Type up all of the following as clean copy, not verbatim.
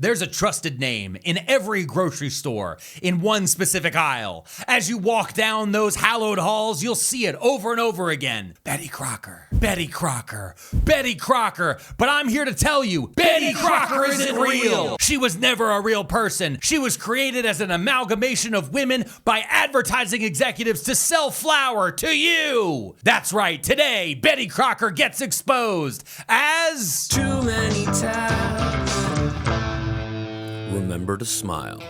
There's a trusted name in every grocery store in one specific aisle. As you walk down those hallowed halls, you'll see it over and over again. Betty Crocker, Betty Crocker, Betty Crocker. But I'm here to tell you, Betty Crocker isn't real. She was never a real person. She was created as an amalgamation of women by advertising executives to sell flour to you. That's right, today, Betty Crocker gets exposed as Too many tabs. Remember to smile.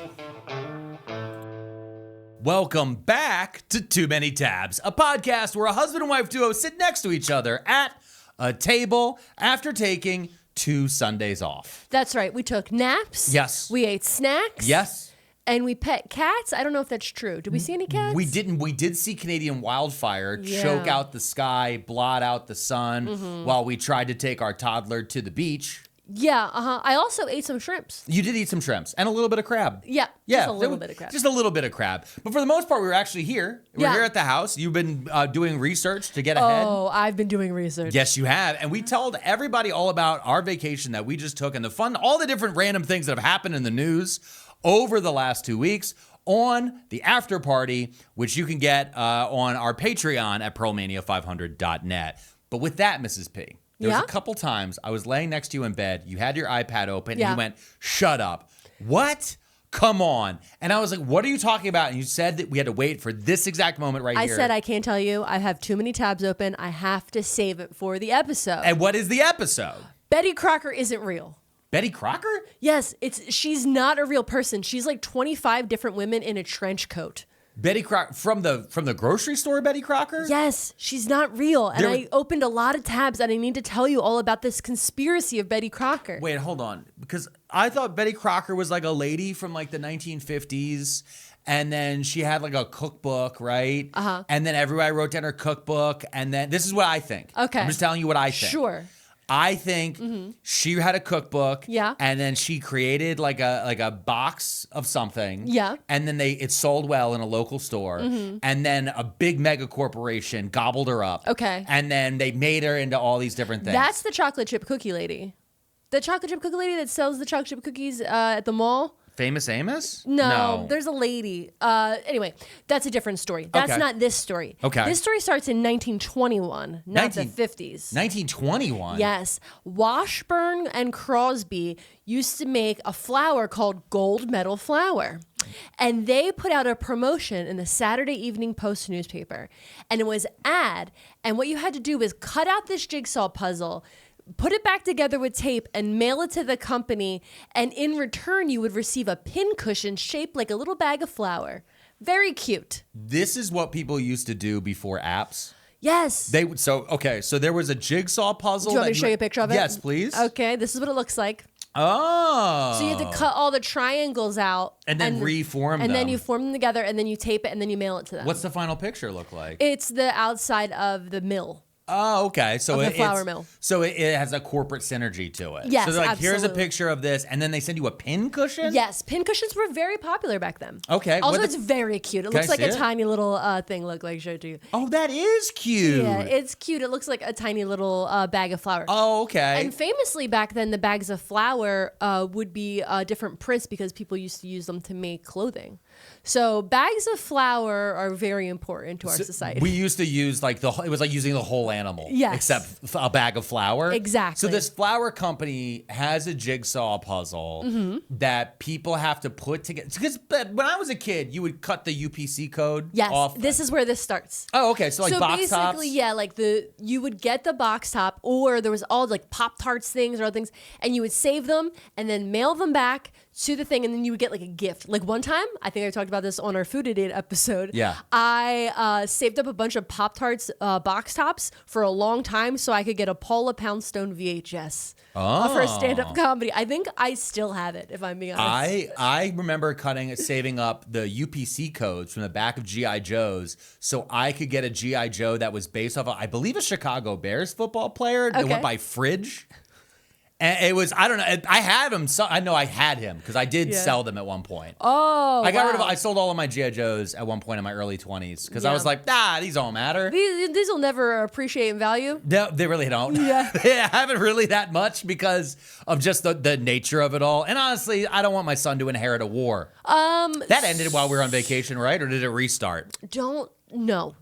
Welcome back to Too Many Tabs, a podcast where a husband and wife duo sit next to each other at a table after taking 2 Sundays off. That's right. We took naps. Yes. We ate snacks. Yes. And we pet cats. I don't know if that's true. Did we see any cats? We didn't. We did see Canadian wildfire choke out the sky, blot out the sun, while we tried to take our toddler to the beach. Yeah, I also ate some shrimps. You did eat some shrimps and a little bit of crab. Yeah, just a little bit of crab. Just a little bit of crab. But for the most part, we were actually here. We're here at the house. You've been doing research to get ahead. Oh, I've been doing research. Yes, you have. And we told everybody all about our vacation that we just took and the fun, all the different random things that have happened in the news over the last 2 weeks on the after party, which you can get on our Patreon at pearlmania500.net. But with that, Mrs. P, there was a couple times I was laying next to you in bed. You had your iPad open and you went, "Shut up." What? Come on. And I was like, "What are you talking about?" And you said that we had to wait for this exact moment here. I said, I can't tell you. I have too many tabs open. I have to save it for the episode. And what is the episode? Betty Crocker isn't real. Betty Crocker? Yes, she's not a real person. She's like 25 different women in a trench coat. Betty Crocker from the grocery store, Betty Crocker? Yes, she's not real. And I opened a lot of tabs and I need to tell you all about this conspiracy of Betty Crocker. Wait, hold on. Because I thought Betty Crocker was like a lady from like the 1950s. And then she had like a cookbook, right? Uh-huh. And then everybody wrote down her cookbook. And then this is what I think. Okay. I'm just telling you what I think. Sure. I think she had a cookbook, and then she created like a box of something, and then it sold well in a local store, and then a big mega corporation gobbled her up, and then they made her into all these different things. That's the chocolate chip cookie lady, the chocolate chip cookie lady that sells the chocolate chip cookies at the mall. Famous Amos? No, there's a lady. Anyway, that's a different story. That's not this story. Okay. This story starts in 1921, not the 50s. 1921? Yes. Washburn and Crosby used to make a flour called Gold Medal flour. And they put out a promotion in the Saturday Evening Post newspaper. And it was ad. And what you had to do was cut out this jigsaw puzzle, put it back together with tape and mail it to the company. And in return, you would receive a pin cushion shaped like a little bag of flour. Very cute. This is what people used to do before apps? Yes. So there was a jigsaw puzzle. Do you want me to show you a picture of it? Yes, please. Okay, this is what it looks like. Oh. So you have to cut all the triangles out. And then reform them. And then you form them together and then you tape it and then you mail it to them. What's the final picture look like? It's the outside of the mill. Oh, okay. So the flour mill. So it has a corporate synergy to it. Yes, so they're like, absolutely. Here's a picture of this, and then they send you a pin cushion? Yes, pin cushions were very popular back then. Okay. Also, it's very cute. It looks like a tiny little thing. Look, like show it to you. Oh, that is cute. Yeah, it's cute. It looks like a tiny little bag of flour. Oh, okay. And famously back then, the bags of flour would be different prints because people used to use them to make clothing. So bags of flour are very important to our society. We used to use it was like using the whole animal. Yes. Except a bag of flour. Exactly. So this flour company has a jigsaw puzzle that people have to put together. Because when I was a kid, you would cut the UPC code off. Yes, this is where this starts. Oh, okay. So like box tops? Basically, yeah, like you would get the box top or there was all like Pop-Tarts things or other things and you would save them and then mail them back to the thing and then you would get like a gift. Like one time, I think I talked about this on our Food Idiot episode. Yeah. I saved up a bunch of Pop-Tarts box tops for a long time so I could get a Paula Poundstone VHS for a stand-up comedy. I think I still have it, if I'm being honest. I remember saving up the UPC codes from the back of G.I. Joes so I could get a G.I. Joe that was based off of, I believe, a Chicago Bears football player that went by Fridge. And it was, I don't know. I had him. So I know I had him because I did sell them at one point. Oh, I got rid of. I sold all of my G.I. Joes at one point in my early 20s because I was like, these don't matter. These will never appreciate in value. They really don't. Yeah. They haven't really that much because of just the nature of it all. And honestly, I don't want my son to inherit a war. That ended while we were on vacation, right? Or did it restart? No.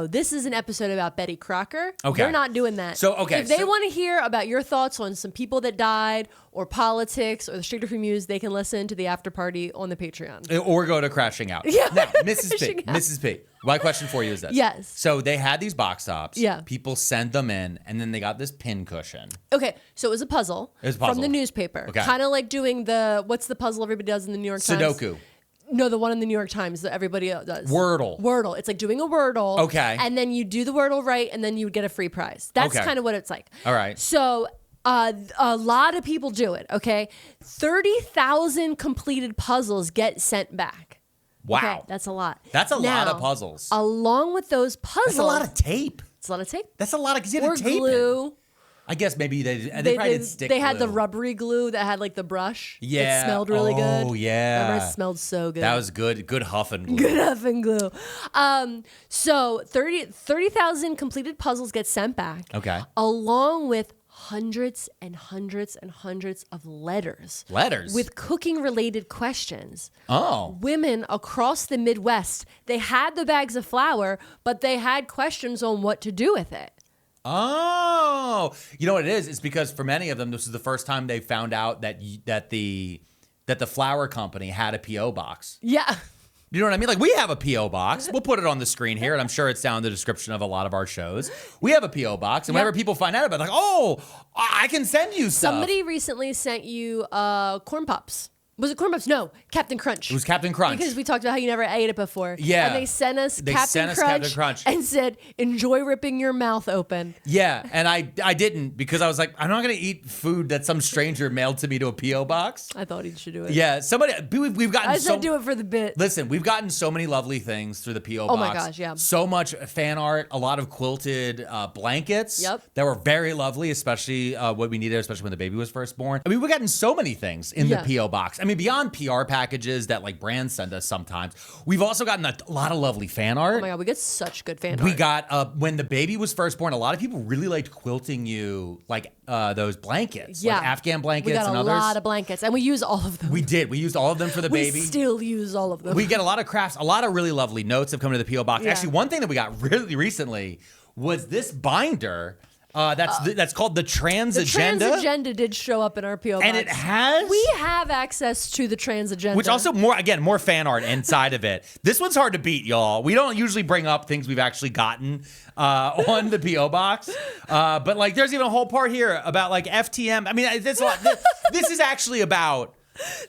This is an episode about Betty Crocker. Okay. We're not doing that. So, okay. If they want to hear about your thoughts on some people that died or politics or the Strictly for Muse, they can listen to the after party on the Patreon. Or go to Crashing Out. Yeah. Now, Mrs. P, my question for you is this. Yes. So they had these box tops. Yeah. People send them in, and then they got this pin cushion. Okay, so it was a puzzle. From the newspaper. Okay. Kind of like doing what's the puzzle everybody does in the New York Times? Sudoku. No, the one in the New York Times that everybody does. Wordle. It's like doing a Wordle. Okay. And then you do the Wordle right, and then you would get a free prize. That's kind of what it's like. All right. So a lot of people do it, okay? 30,000 completed puzzles get sent back. Wow. Okay, that's a lot. That's a lot of puzzles. Along with those puzzles. That's a lot of tape. It's a lot of tape. That's a lot of, because you had to tape glue. it. I guess maybe they probably did stick They glue. had the rubbery glue that had like the brush. Yeah. It smelled really good. Oh, yeah. Remember, it smelled so good. That was good. Good huff and glue. Good huff and glue. So 30,000 completed puzzles get sent back. Okay. Along with hundreds and hundreds and hundreds of letters. Letters? With cooking-related questions. Oh. Women across the Midwest, they had the bags of flour, but they had questions on what to do with it. Oh, you know what it is? It's because for many of them, this is the first time they found out that the flour company had a P.O. box. Yeah. You know what I mean? Like, we have a P.O. box. We'll put it on the screen here, and I'm sure it's down in the description of a lot of our shows. We have a P.O. box, and whenever people find out about it, like, oh, I can send you stuff. Somebody recently sent you corn pops. Was it Corn Pops? No, Captain Crunch. It was Captain Crunch. Because we talked about how you never ate it before. Yeah. And they sent us Captain Crunch and said, enjoy ripping your mouth open. Yeah, and I didn't because I was like, I'm not going to eat food that some stranger mailed to me to a P.O. box. I thought he should do it. Yeah, we've gotten I said do it for the bit. Listen, we've gotten so many lovely things through the P.O. box. Oh my gosh, yeah. So much fan art, a lot of quilted blankets. Yep. That were very lovely, especially what we needed, especially when the baby was first born. I mean, we've gotten so many things in the P.O. box. I mean, beyond PR packages that like brands send us sometimes, we've also gotten a lot of lovely fan art. Oh my God, we get such good fan art. We got, when the baby was first born, a lot of people really liked quilting you like those blankets, like Afghan blankets and others. We got a lot of blankets, and we use all of them. We did. We used all of them for the baby. We still use all of them. We get a lot of crafts. A lot of really lovely notes have come to the P.O. box. Yeah. Actually, one thing that we got really recently was this binder. That's called the Trans Agenda. The Trans Agenda did show up in our P.O. box. And it has... We have access to the Trans Agenda. Which also, more fan art inside of it. This one's hard to beat, y'all. We don't usually bring up things we've actually gotten on the P.O. box. But, like, there's even a whole part here about, like, FTM. I mean, this is actually about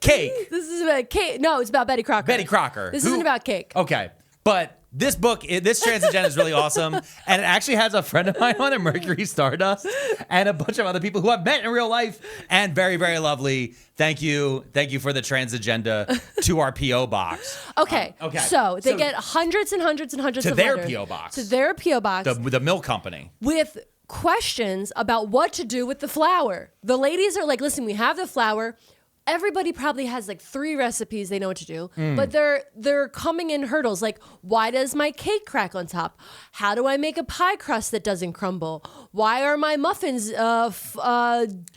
cake. This is about cake. No, it's about Betty Crocker. Betty Crocker. This isn't about cake. Okay. But... this book, this Trans Agenda is really awesome, and it actually has a friend of mine on it, Mercury Stardust, and a bunch of other people who I've met in real life, and very, very lovely. Thank you for the Trans Agenda to our P.O. box. Okay. So they get hundreds and hundreds and hundreds of letters. To their P.O. box. To their P.O. box. The milk company. With questions about what to do with the flour. The ladies are like, listen, we have the flour. Everybody probably has like 3 recipes they know what to do, but they're coming in hurdles like, why does my cake crack on top? How do I make a pie crust that doesn't crumble? Why are my muffins diving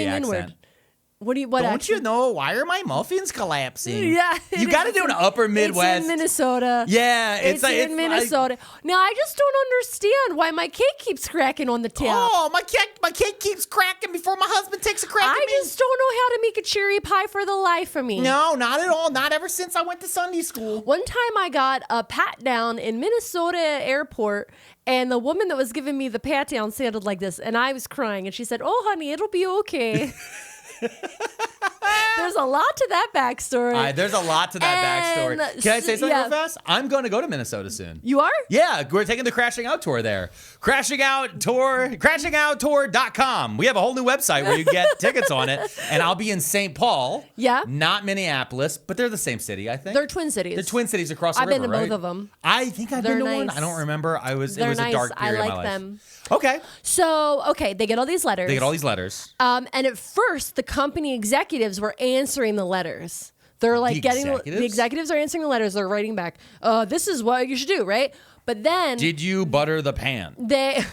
inward? Don't you know, why are my muffins collapsing? Yeah. You got to do an upper Midwest. It's in Minnesota. Yeah. It's in Minnesota. Now, I just don't understand why my cake keeps cracking on the top. Oh, my cake keeps cracking before my husband takes a crack at me. I just don't know how to make a cherry pie for the life of me. No, not at all. Not ever since I went to Sunday school. One time I got a pat down in Minnesota airport, and the woman that was giving me the pat down sounded like this, and I was crying, and she said, "Oh, honey, it'll be okay." There's There's a lot to that backstory. There's a lot to that And backstory. Can I say something yeah. real fast? I'm going to go to Minnesota soon. You are? Yeah, we're taking the Crashing Out Tour there. crashingtour.com. We have a whole new website where you get tickets on it. And I'll be in St. Paul. Yeah. Not Minneapolis, but they're the same city, I think. They're Twin Cities. The Twin Cities across the I've river, been to right? both of them. I think I've They're been to one. nice. I don't remember. It was They're a nice. dark period I like of my life. them. Okay. So, okay, they get all these letters. They get all these letters. And at first, the company executives were answering the letters. They're like the executives are answering the letters. They're writing back, this is what you should do, right? But then Did you butter the pan? they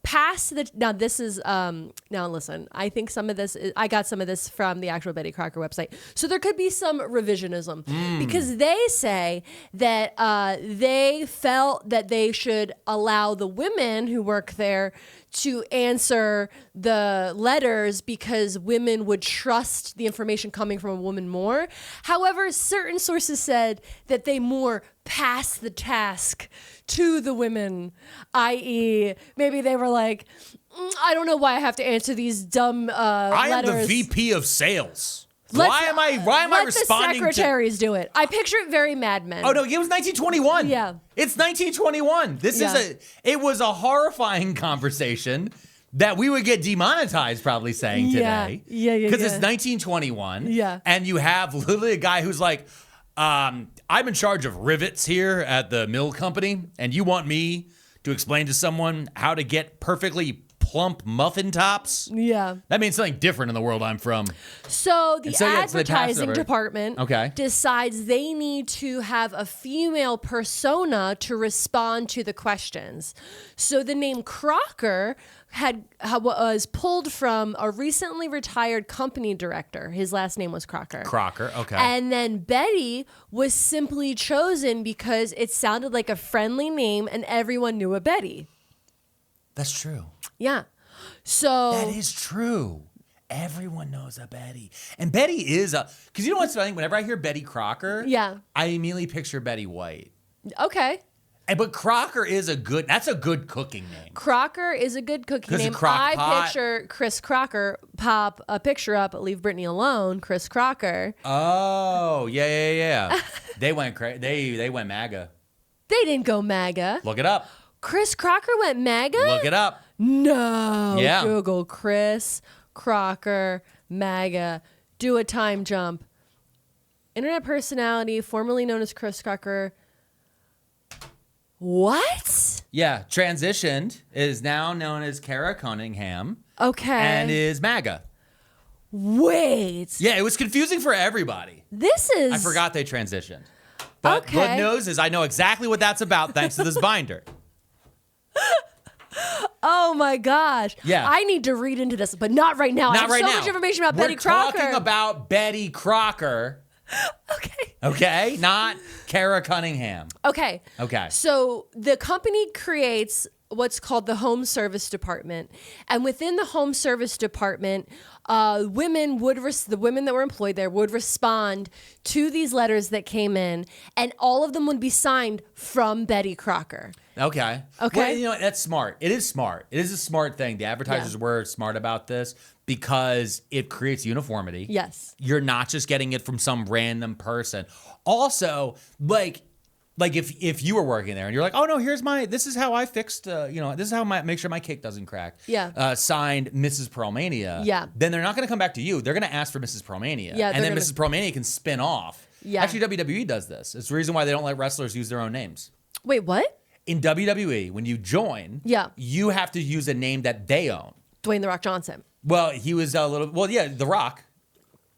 pass the now this is now listen, I think some of this I got some of this from the actual Betty Crocker website, so there could be some revisionism because they say that they felt that they should allow the women who work there to answer the letters because women would trust the information coming from a woman more. However, certain sources said that they more pass the task to the women, i.e., maybe they were like, I don't know why I have to answer these dumb letters. I am the VP of sales. Why am I responding Let the secretaries do it. I picture it very Mad Men. Oh no, it was 1921. Yeah. It's 1921. It was a horrifying conversation that we would get demonetized probably saying today. Yeah. Because it's 1921. Yeah. And you have literally a guy who's like, I'm in charge of rivets here at the mill company, and you want me to explain to someone how to get perfectly plump muffin tops? Yeah. That means something different in the world I'm from. So the so they pass advertising over. department decides they need to have a female persona to respond to the questions. So the name Crocker was pulled from a recently retired company director. His last name was Crocker. Crocker, okay. And then Betty was simply chosen because it sounded like a friendly name and everyone knew a Betty. That's true. Yeah. So That is true. Everyone knows a Betty. And Betty is because you know what's funny? Whenever I hear Betty Crocker, I immediately picture Betty White. Okay. But Crocker is that's a good cooking name. Crocker is a good cooking name. I picture Chris Crocker, pop a picture up, leave Britney alone, Chris Crocker. Oh, yeah. They went they went MAGA. They didn't go MAGA. Look it up. Chris Crocker went MAGA? Look it up. No. Yeah. Google Chris Crocker MAGA. Do a time jump. Internet personality, formerly known as Chris Crocker. What? Yeah, transitioned, is now known as Kara Cunningham. Okay. And is MAGA. Wait. Yeah, it was confusing for everybody. This is... I forgot they transitioned. But good news is I know exactly what that's about thanks to this binder. Oh my gosh. Yeah. I need to read into this, but not right now. I have so much information about Betty Crocker. We're talking about Betty Crocker. Okay. Okay? Not Kara Cunningham. Okay. Okay. So the company creates what's called the home service department. And within the home service department, the women that were employed there would respond to these letters that came in, and all of them would be signed from Betty Crocker. Okay. Well, you know, that's smart. It is smart. It is a smart thing. The advertisers were smart about this because it creates uniformity. Yes. You're not just getting it from some random person. Also, like if you were working there and you're like, oh no, this is how I fixed, this is how I make sure my cake doesn't crack. Yeah. Signed Mrs. Pearlmania. Yeah. Then they're not going to come back to you. They're going to ask for Mrs. Pearlmania. Yeah. And then Mrs. Pearlmania can spin off. Yeah. Actually, WWE does this. It's the reason why they don't let wrestlers use their own names. Wait, what? In WWE, when you join, you have to use a name that they own. Dwayne "The Rock" Johnson. Well, he was The Rock.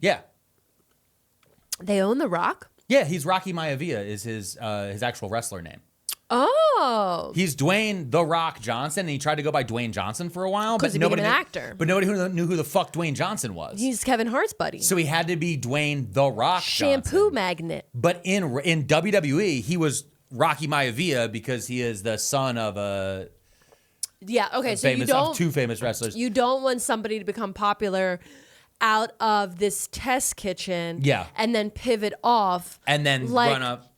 Yeah. They own The Rock? Yeah, he's Rocky Maivia is his actual wrestler name. Oh. He's Dwayne "The Rock" Johnson, and he tried to go by Dwayne Johnson for a while. Because he became an actor. But nobody knew who the fuck Dwayne Johnson was. He's Kevin Hart's buddy. So he had to be Dwayne "The Rock" Shampoo Johnson. magnet. But in WWE, he was Rocky Maivia because he is the son of a... Yeah, okay, so you don't... Of two famous wrestlers. You don't want somebody to become popular out of this test kitchen and then pivot off and then run up,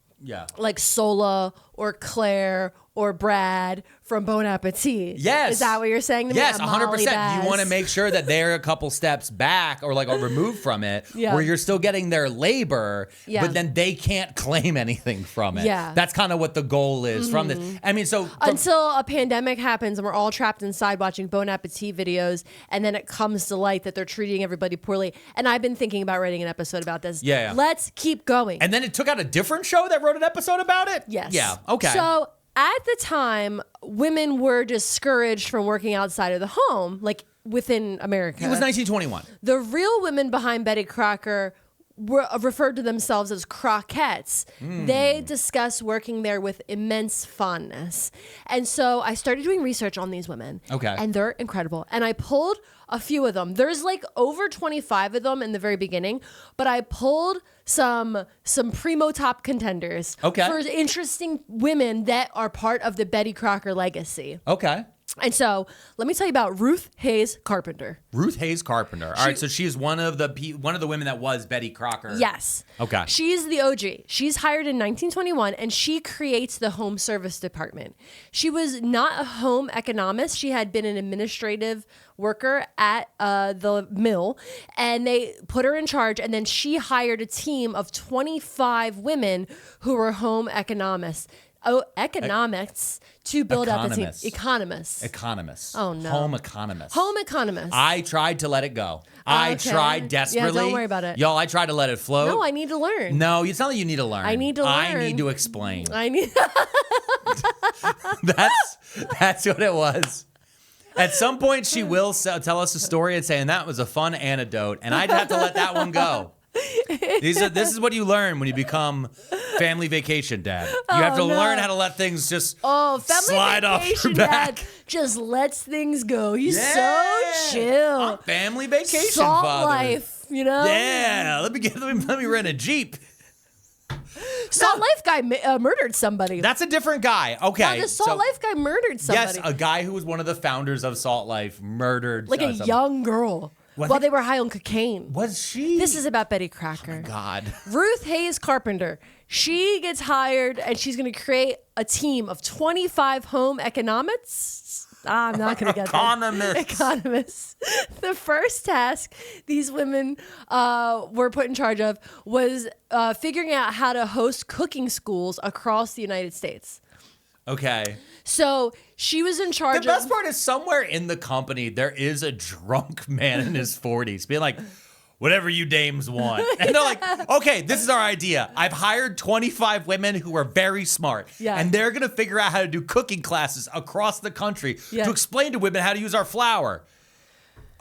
like Sola or Claire or Brad from Bon Appetit. Yes. Is that what you're saying to me? Yes, I'm 100%. Molly Bass. You want to make sure that they're a couple steps back or removed from it, where you're still getting their labor, but then they can't claim anything from it. Yeah. That's kind of what the goal is from this. I mean, Until a pandemic happens and we're all trapped inside watching Bon Appetit videos, and then it comes to light that they're treating everybody poorly. And I've been thinking about writing an episode about this. Yeah. Let's keep going. And then it took out a different show that wrote an episode about it? Yes. Yeah, okay. So at the time, women were discouraged from working outside of the home, within America. It was 1921. The real women behind Betty Crocker were referred to themselves as croquettes. They discuss working there with immense fondness. And so I started doing research on these women. Okay. And they're incredible. And I pulled a few of them. There's over 25 of them in the very beginning, but I pulled some primo top contenders for interesting women that are part of the Betty Crocker legacy. Okay. And so let me tell you about Ruth Hayes Carpenter. Ruth Hayes Carpenter. All right, so she's one of the women that was Betty Crocker. Yes. Okay. She's the OG. She's hired in 1921, and she creates the home service department. She was not a home economist. She had been an administrative worker at the mill, and they put her in charge, and then she hired a team of 25 women who were home economists. Economics to build up the team. Economists. Oh, no. Home economists. Home economists. I tried to let it go. I tried desperately. Yeah, don't worry about it. Y'all, I tried to let it float. No, I need to learn. No, it's not that you need to learn. I need to learn. I need to explain. I need. That's what it was. At some point, she will tell us a story and say, and that was a fun anecdote, and I'd have to let that one go. This is what you learn when you become family vacation dad. You have to learn how to let things just slide off your back. Dad just lets things go. He's so chill. I'm family vacation Salt father. life, you know? Yeah. Let me rent a Jeep. Salt Life guy murdered somebody. That's a different guy. Okay. No, the Salt Life guy murdered somebody. Yes, a guy who was one of the founders of Salt Life murdered a young girl. While they were high on cocaine. Was she? This is about Betty Crocker. Oh my God. Ruth Hayes Carpenter. She gets hired, and she's going to create a team of 25 home economists. I'm not going to get that. Economists. The first task these women were put in charge of was figuring out how to host cooking schools across the United States. Okay. So she was in charge of... The best part is somewhere in the company, there is a drunk man in his 40s being like, whatever you dames want. And they're like, okay, this is our idea. I've hired 25 women who are very smart. Yeah. And they're going to figure out how to do cooking classes across the country to explain to women how to use our flour.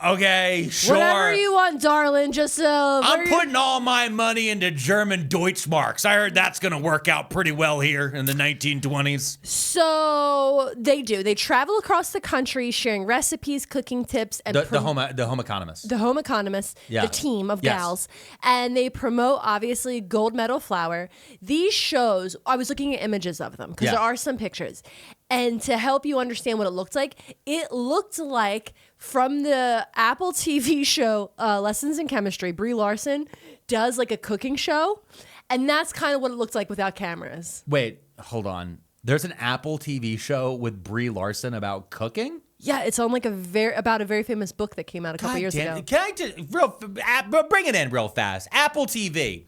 Okay, sure. Whatever you want, darling. Just I'm putting all my money into German Deutschmarks. I heard that's going to work out pretty well here in the 1920s. So they do. They travel across the country sharing recipes, cooking tips, and the home economists. The home economists, the team of gals, and they promote obviously gold medal flour. These shows, I was looking at images of them because there are some pictures. And to help you understand what it looked like from the Apple TV show Lessons in Chemistry, Brie Larson does a cooking show. And that's kind of what it looked like without cameras. Wait, hold on. There's an Apple TV show with Brie Larson about cooking? Yeah, it's on about a very famous book that came out a couple years ago. Can I just bring it in real fast? Apple TV,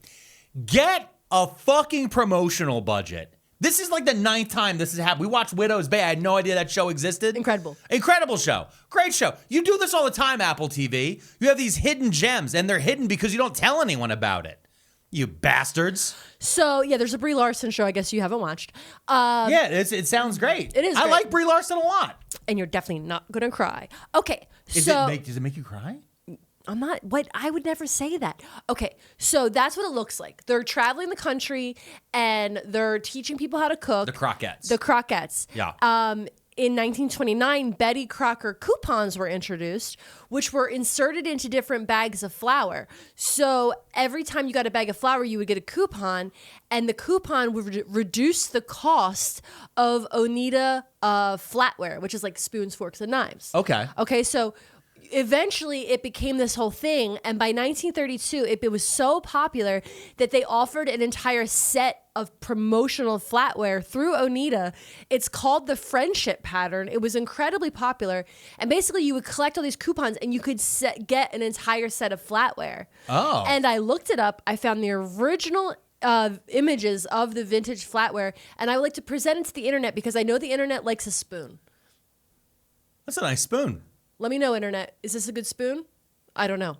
get a fucking promotional budget. This is the 9th time this has happened. We watched Widow's Bay. I had no idea that show existed. Incredible show. Great show. You do this all the time, Apple TV. You have these hidden gems, and they're hidden because you don't tell anyone about it. You bastards. So, yeah, there's a Brie Larson show I guess you haven't watched. It sounds great. It is I great. like Brie Larson a lot. And you're definitely not going to cry. Okay, does it make you cry? I'm not, I would never say that. Okay, so that's what it looks like. They're traveling the country and they're teaching people how to cook. The croquettes. Yeah. In 1929, Betty Crocker coupons were introduced, which were inserted into different bags of flour. So every time you got a bag of flour, you would get a coupon, and the coupon would reduce the cost of Oneida flatware, which is like spoons, forks, and knives. Okay. Okay, so eventually it became this whole thing. And by 1932, it was so popular that they offered an entire set of promotional flatware through Oneida. It's called the Friendship Pattern. It was incredibly popular. And basically you would collect all these coupons and you could get an entire set of flatware. Oh. And I looked it up. I found the original images of the vintage flatware. And I would like to present it to the internet because I know the internet likes a spoon. That's a nice spoon. Let me know, internet. Is this a good spoon? I don't know.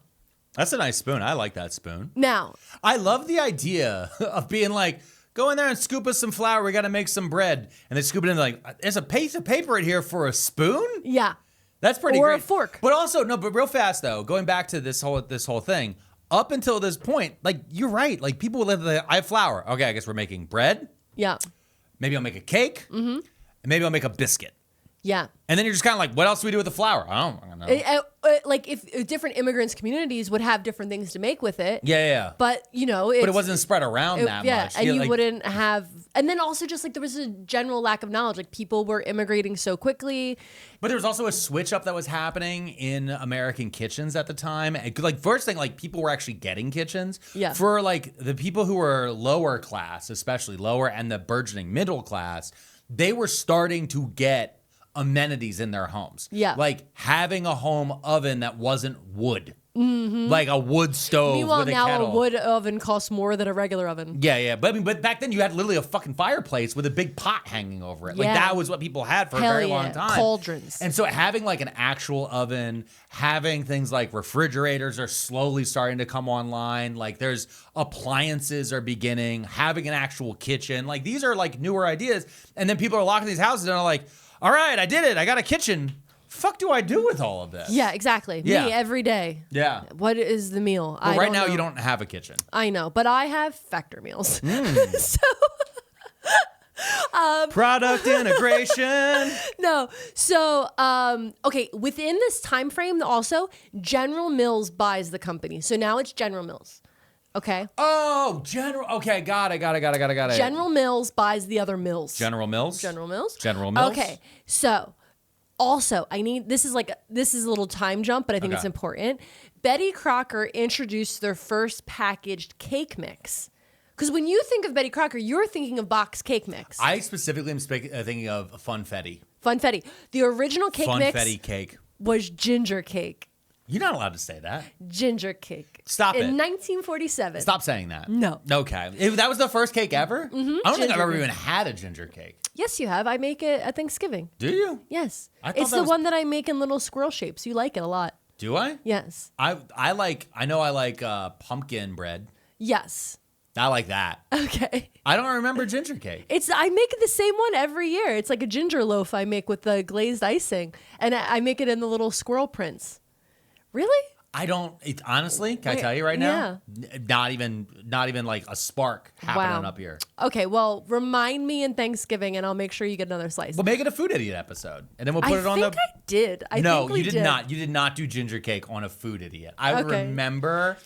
That's a nice spoon. I like that spoon. Now, I love the idea of being like, go in there and scoop us some flour. We got to make some bread. And they scoop it in like, there's a piece of paper in here for a spoon? yeah. That's pretty Or great. a fork. But also, no, but real fast though, going back to this whole thing, up until this point, like you're right. Like people would live like, I have flour. Okay, I guess we're making bread. Yeah. Maybe I'll make a cake. Mm-hmm. And maybe I'll make a biscuit. Yeah. And then you're just kind of like, what else do we do with the flour? I don't know. Like if different immigrants communities would have different things to make with it. Yeah. But, you know, But it wasn't spread around that much. And you like, wouldn't have, and then also just like there was a general lack of knowledge. Like people were immigrating so quickly. But there was also a switch up that was happening in American kitchens at the time. Like first thing, like people were actually getting kitchens. Yeah. For like the people who were lower class, especially lower, and the burgeoning middle class, they were starting to get amenities in their homes. Yeah. Like having a home oven that wasn't wood. Mm-hmm. Like a wood stove Meanwhile, with a now kettle. a wood oven costs more than a regular oven. Yeah. But I mean, but back then you had literally a fucking fireplace with a big pot hanging over it. Like Yeah. that was what people had for Hell a very yeah. long time. Cauldrons. And so having like an actual oven, having things like refrigerators are slowly starting to come online. Like there's appliances are beginning, having an actual kitchen. Like these are like newer ideas. And then people are locking these houses and are like, all right, I did it. I got a kitchen. Fuck do I do with all of this? Yeah, exactly. Yeah. Me every day. Yeah. What is the meal? But right now you don't have a kitchen. I know, but I have factor meals. So Product integration. no. So okay, within this time frame also, General Mills buys the company. So now it's General Mills. Okay. Oh, General. Okay, got it. General Mills buys the other mills. General Mills. General Mills. General Mills. Okay. So also, this is a little time jump, but I think it's important. Betty Crocker introduced their first packaged cake mix. Because when you think of Betty Crocker, you're thinking of box cake mix. I specifically am thinking of Funfetti. Funfetti. The original cake mix Funfetti cake. was ginger cake. You're not allowed to say that. Ginger cake. Stop it. In 1947. Stop saying that. No. Okay. That was the first cake ever? Mm-hmm. I don't think I've ever Ginger even had a ginger cake. Yes, you have. I make it at Thanksgiving. Do you? Yes. I thought It's that the was- one that I make in little squirrel shapes. You like it a lot. Do I? Yes. I know I like pumpkin bread. Yes. I like that. Okay. I don't remember ginger cake. I make the same one every year. It's like a ginger loaf I make with the glazed icing. And I make it in the little squirrel prints. Really? I don't. Honestly, can I tell you right now? Not even like a spark happening up here. Okay, well, remind me in Thanksgiving, and I'll make sure you get another slice. We'll make it a food idiot episode, and then we'll put it on the. I think I did. No, you did not. You did not do ginger cake on a food idiot. I remember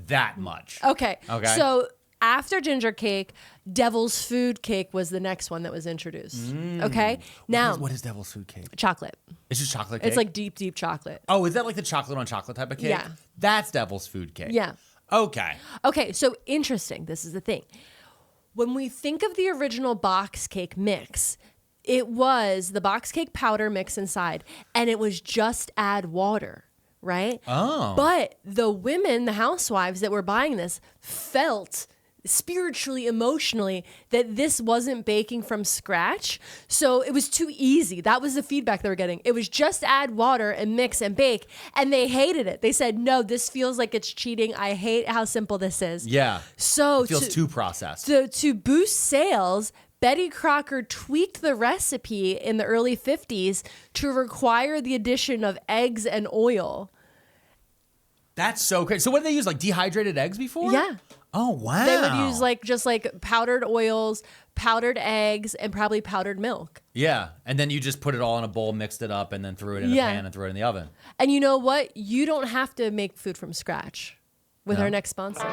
that much. Okay. Okay. So after ginger cake, devil's food cake was the next one that was introduced. Okay. Now, what is devil's food cake? chocolate. It's just chocolate cake. It's like deep, deep chocolate. Oh, is that like the chocolate on chocolate type of cake? Yeah. That's devil's food cake. Yeah. Okay. Okay, so interesting. This is the thing. When we think of the original box cake mix, it was the box cake powder mix inside, and it was just add water, right? Oh. But the women, the housewives that were buying this, felt spiritually, emotionally, that this wasn't baking from scratch. So it was too easy. That was the feedback they were getting. It was just add water and mix and bake. And they hated it. They said, no, this feels like it's cheating. I hate how simple this is. Yeah. So It feels too processed. So to boost sales, Betty Crocker tweaked the recipe in the early 50s to require the addition of eggs and oil. That's so crazy. So what did they use? Like dehydrated eggs before? Yeah. Oh, wow. They would use just powdered oils, powdered eggs, and probably powdered milk. Yeah. And then you just put it all in a bowl, mixed it up, and then threw it in a pan and threw it in the oven. And you know what? You don't have to make food from scratch with our next sponsor.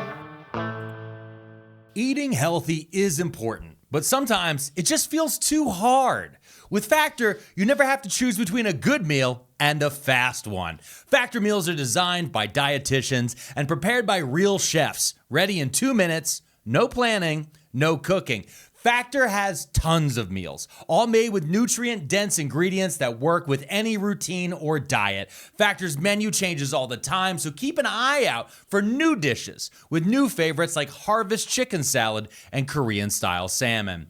Eating healthy is important, but sometimes it just feels too hard. With Factor, you never have to choose between a good meal and a fast one. Factor meals are designed by dietitians and prepared by real chefs, ready in 2 minutes, no planning, no cooking. Factor has tons of meals, all made with nutrient-dense ingredients that work with any routine or diet. Factor's menu changes all the time, so keep an eye out for new dishes with new favorites like Harvest Chicken Salad and Korean-style salmon.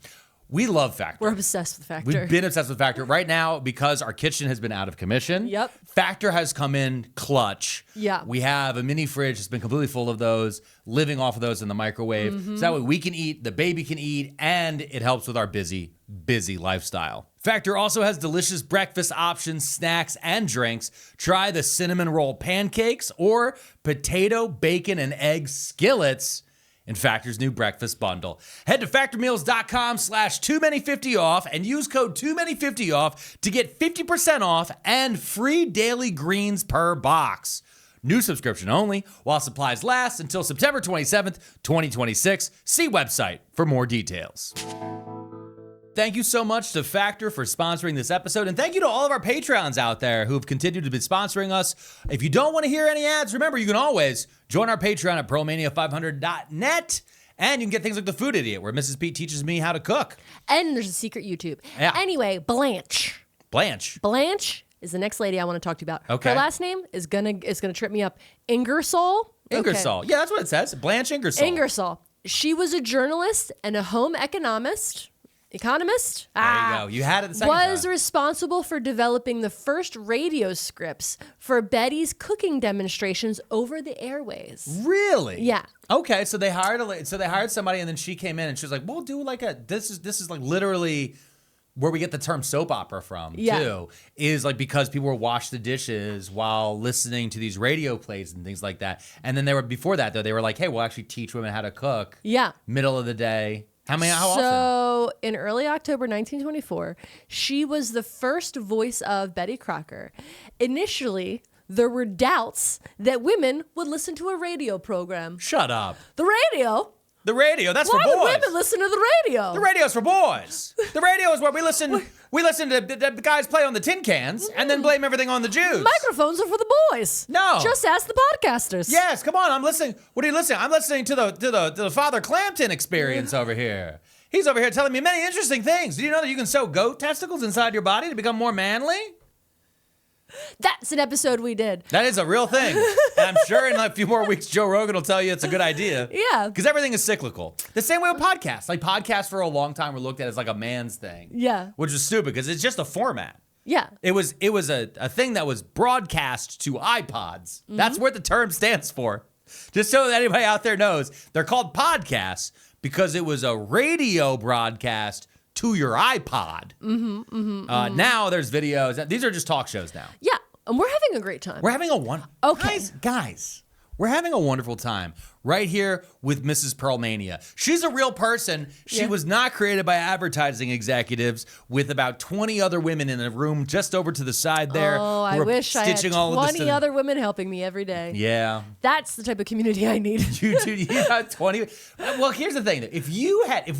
We love Factor. We're obsessed with Factor. We've been obsessed with Factor. Right now, because our kitchen has been out of commission, Yep. Factor has come in clutch. Yeah. We have a mini fridge that's been completely full of those, living off of those in the microwave. Mm-hmm. So that way we can eat, the baby can eat, and it helps with our busy lifestyle. Factor also has delicious breakfast options, snacks, and drinks. Try the cinnamon roll pancakes or potato, bacon, and egg skillets in Factor's new breakfast bundle. Head to factormeals.com/toomany50off and use code toomany50off to get 50% off and free daily greens per box. New subscription only while supplies last until September 27th, 2026. See website for more details. Thank you so much to Factor for sponsoring this episode, and thank you to all of our Patreons out there who've continued to be sponsoring us. If you don't want to hear any ads, remember, you can always join our Patreon at Pearlmania500.net, and you can get things like The Food Idiot, where Mrs. Pete teaches me how to cook. And there's a secret YouTube. Yeah. Anyway, Blanche is the next lady I want to talk to you about. Okay. Her last name is gonna trip me up. Ingersoll. Ingersoll. Okay. Yeah, that's what it says. Blanche Ingersoll. Ingersoll. She was a journalist and a home economist. Economist? There you go. You had it the second Was time. responsible for developing the first radio scripts for Betty's cooking demonstrations over the airways. Really? Yeah. Okay, so they hired somebody, and then she came in and she was like, "We'll do like this is like literally where we get the term soap opera from too. Is like because people were wash the dishes while listening to these radio plays and things like that. And then before that though, they were like, hey, we'll actually teach women how to cook. Yeah. Middle of the day. How often? So in early October 1924, she was the first voice of Betty Crocker. Initially, there were doubts that women would listen to a radio program. Shut up. The radio? The radio, that's Why for boys. would women listen to the radio? The radio's for boys. The radio is where we listen to the guys play on the tin cans and then blame everything on the Jews. Microphones are for the boys. No. Just ask the podcasters. Yes, come on, I'm listening. What are you listening? I'm listening to the Father Clampton experience over here. He's over here telling me many interesting things. Do you know that you can sew goat testicles inside your body to become more manly? That's an episode we did. That is a real thing. And I'm sure in a few more weeks, Joe Rogan will tell you it's a good idea. Yeah. Because everything is cyclical. The same way with podcasts. Like podcasts for a long time were looked at as like a man's thing. Yeah. Which is stupid because it's just a format. Yeah. It was a thing that was broadcast to iPods. That's what the term stands for. Just so that anybody out there knows, they're called podcasts because it was a radio broadcast to your iPod. Now there's videos. These are just talk shows now. Yeah. And we're having a great time. We're having a Okay. Guys, we're having a wonderful time right here with Mrs. Pearlmania. She's a real person. She was not created by advertising executives with about 20 other women in a room just over to the side there. Oh, I who are wish I had stitching all of this 20 other women helping me every day. Yeah. That's the type of community I need. You got 20. Well, here's the thing. If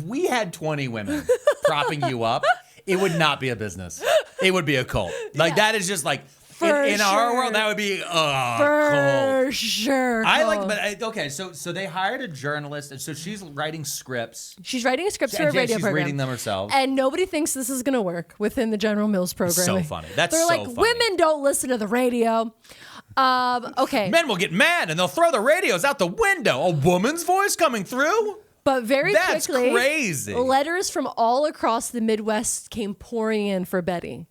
we had 20 women propping you up, it would not be a business. It would be a cult. Like that is just like in our world, that would be For cult. sure. I like, but okay. So they hired a journalist, and so she's writing scripts. She's writing scripts for a And radio she's program. reading them herself. And nobody thinks this is going to work within the General Mills program. So funny. That's They're so like, funny. women don't listen to the radio. Okay. Men will get mad and they'll throw the radios out the window. A woman's voice coming through? But very That's quickly, crazy. letters from all across the Midwest came pouring in for Betty.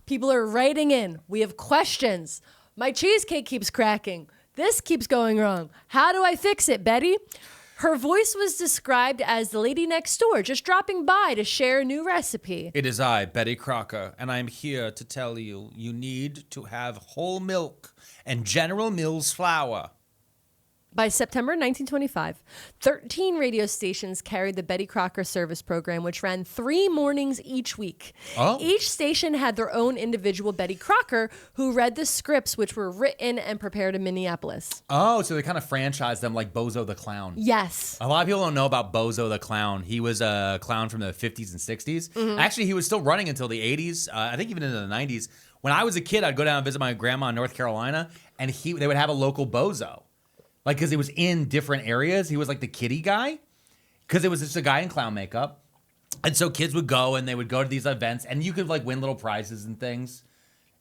People are writing in. We have questions. My cheesecake keeps cracking. This keeps going wrong. How do I fix it, Betty? Her voice was described as the lady next door, just dropping by to share a new recipe. It is I, Betty Crocker, and I'm here to tell you you need to have whole milk and General Mills flour. By September 1925, 13 radio stations carried the Betty Crocker service program, which ran 3 mornings each week. Oh. Each station had their own individual Betty Crocker, who read the scripts, which were written and prepared in Minneapolis. Oh, so they kind of franchised them like Bozo the Clown. Yes. A lot of people don't know about Bozo the Clown. He was a clown from the 50s and 60s. Mm-hmm. Actually, he was still running until the 80s. I think even into the 90s. When I was a kid, I'd go down and visit my grandma in North Carolina, and they would have a local Bozo. Like, because it was in different areas. He was like the kiddie guy. Because it was just a guy in clown makeup. And so kids would go, and they would go to these events, and you could, like, win little prizes and things.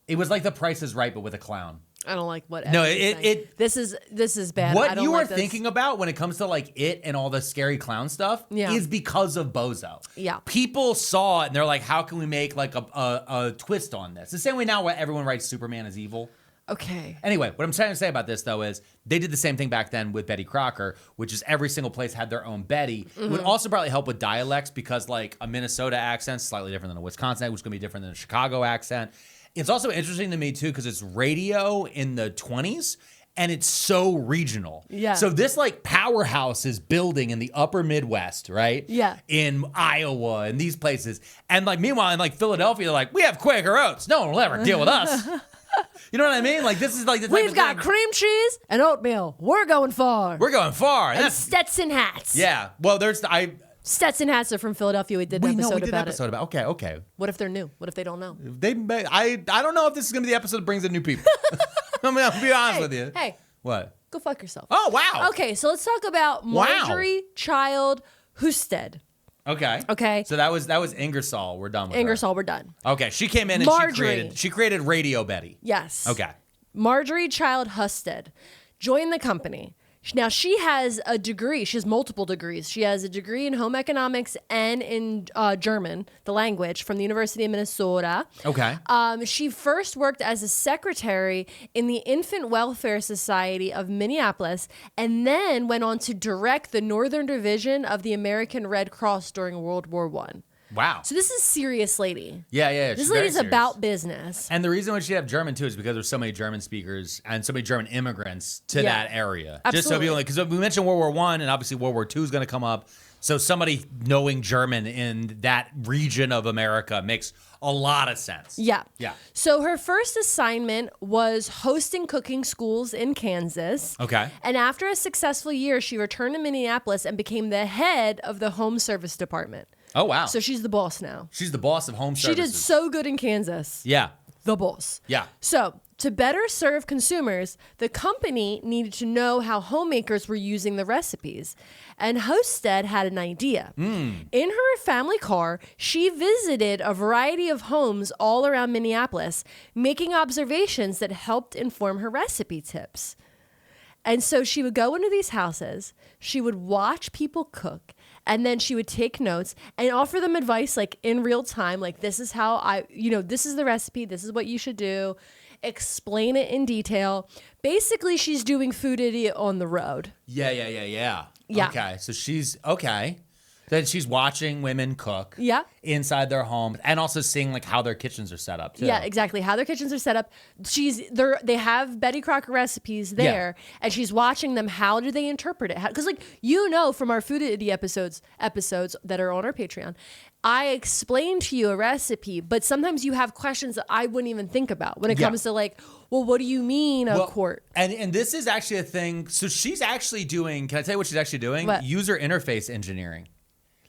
It was like The Price is Right, but with a clown. I don't like what. No, This is bad. What I don't you like are this. thinking about when it comes to, like, it and all the scary clown stuff is because of Bozo. Yeah. People saw it, and they're like, how can we make, like, a twist on this? The same way now where everyone writes Superman as evil. Okay. Anyway, what I'm trying to say about this, though, is they did the same thing back then with Betty Crocker, which is every single place had their own Betty. Mm-hmm. It would also probably help with dialects because, like, a Minnesota accent is slightly different than a Wisconsin, which is going to be different than a Chicago accent. It's also interesting to me, too, because it's radio in the 20s, and it's so regional. Yeah. So this, like, powerhouse is building in the upper Midwest, right? Yeah. In Iowa and these places. And, like, meanwhile, in, like, Philadelphia, they're like, we have Quaker Oats. No one will ever deal with us. You know what I mean? Like, this is like the type We've of got thing. cream cheese and oatmeal. We're going far. We're going far. And Stetson hats. Yeah. Well, Stetson hats are from Philadelphia. We did an episode about it. Okay. What if they're new? What if they don't know? I don't know if this is gonna be the episode that brings in new people. I'll be honest with you. Hey, What? go fuck yourself. Oh, wow. Okay, so let's talk about Marjorie Child Husted. Okay. So that was Ingersoll. We're done with Ingersoll, we're done. her. Okay. She came in and Marjorie. she created Radio Betty. Yes. Okay. Marjorie Child Husted joined the company. Now, she has a degree. She has multiple degrees. She has a degree in home economics and in German, the language, from the University of Minnesota. Okay. She first worked as a secretary in the Infant Welfare Society of Minneapolis and then went on to direct the Northern Division of the American Red Cross during World War I. Wow. So this is a serious lady. Yeah. This she's very lady's serious. about business. And the reason why she have German too is because there's so many German speakers and so many German immigrants to that area. Absolutely. Just so people, because we mentioned World War I, and obviously World War II is going to come up. So somebody knowing German in that region of America makes a lot of sense. Yeah. Yeah. So her first assignment was hosting cooking schools in Kansas. Okay. And after a successful year, she returned to Minneapolis and became the head of the home service department. Oh, wow. So she's the boss now. She's the boss of home She services. did so good in Kansas. Yeah. The boss. Yeah. So, to better serve consumers, the company needed to know how homemakers were using the recipes. And Husted had an idea. In her family car, she visited a variety of homes all around Minneapolis, making observations that helped inform her recipe tips. And so she would go into these houses, she would watch people cook, and then she would take notes and offer them advice like in real time, like this is how this is the recipe, this is what you should do, explain it in detail. Basically, she's doing Food Idiot on the road. Yeah. Yeah. Okay. So she's okay. Then she's watching women cook. Yeah. Inside their homes and also seeing like how their kitchens are set up too. Yeah, exactly. How their kitchens are set up. They have Betty Crocker recipes there, and she's watching them. How do they interpret it? Because from our Food Idiot episodes that are on our Patreon, I explain to you a recipe, but sometimes you have questions that I wouldn't even think about when it comes to like, well, what do you mean a quart? And this is actually a thing. So she's actually doing. Can I tell you what she's actually doing? What? User interface engineering.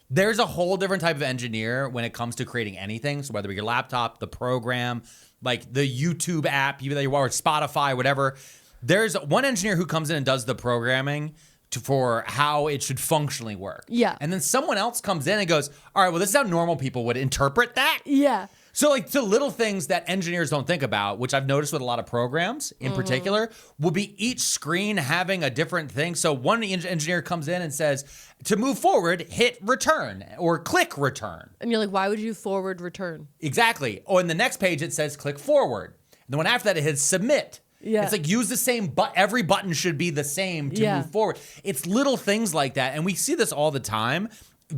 There's a whole different type of engineer when it comes to creating anything. So whether it be your laptop, the program, like the YouTube app, or Spotify, whatever. There's one engineer who comes in and does the programming for how it should functionally work. Yeah. And then someone else comes in and goes, all right, well, this is how normal people would interpret that. Yeah. So like to little things that engineers don't think about, which I've noticed with a lot of programs in particular, will be each screen having a different thing. So one engineer comes in and says, to move forward, hit return or click return. And you're like, why would you forward return? Exactly. Or in the next page, it says click forward. And the one after that, it hits submit. Yeah. It's like use the same every button should be the same to move forward. It's little things like that. And we see this all the time.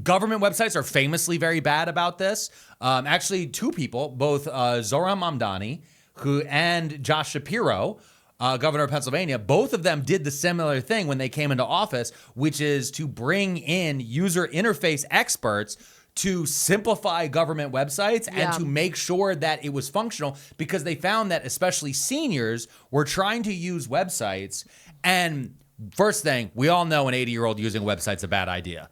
Government websites are famously very bad about this. Actually, two people, both Zohran Mamdani and Josh Shapiro, governor of Pennsylvania, both of them did the similar thing when they came into office, which is to bring in user interface experts to simplify government websites and to make sure that it was functional, because they found that especially seniors were trying to use websites. And first thing, we all know an 80-year-old using a website's a bad idea.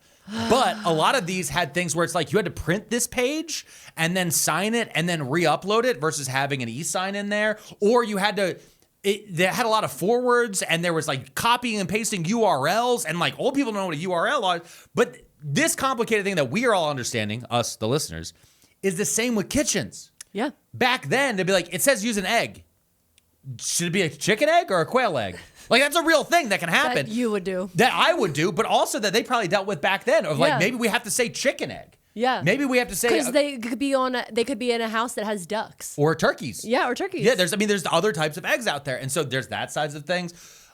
But a lot of these had things where it's like you had to print this page and then sign it and then re-upload it versus having an e-sign in there, or you had to... They had a lot of forwards, and there was like copying and pasting URLs, and like old people don't know what a URL is. But this complicated thing that we are all understanding, us, the listeners, is the same with kitchens. Yeah. Back then, they'd be like, it says use an egg. Should it be a chicken egg or a quail egg? Like, that's a real thing that can happen. That you would do. That I would do, but also that they probably dealt with back then. Of like, maybe we have to say chicken egg. Yeah. Maybe we have to say because they could be in a house that has ducks or turkeys. Yeah, or turkeys. Yeah, there's other types of eggs out there, and so there's that sides of things.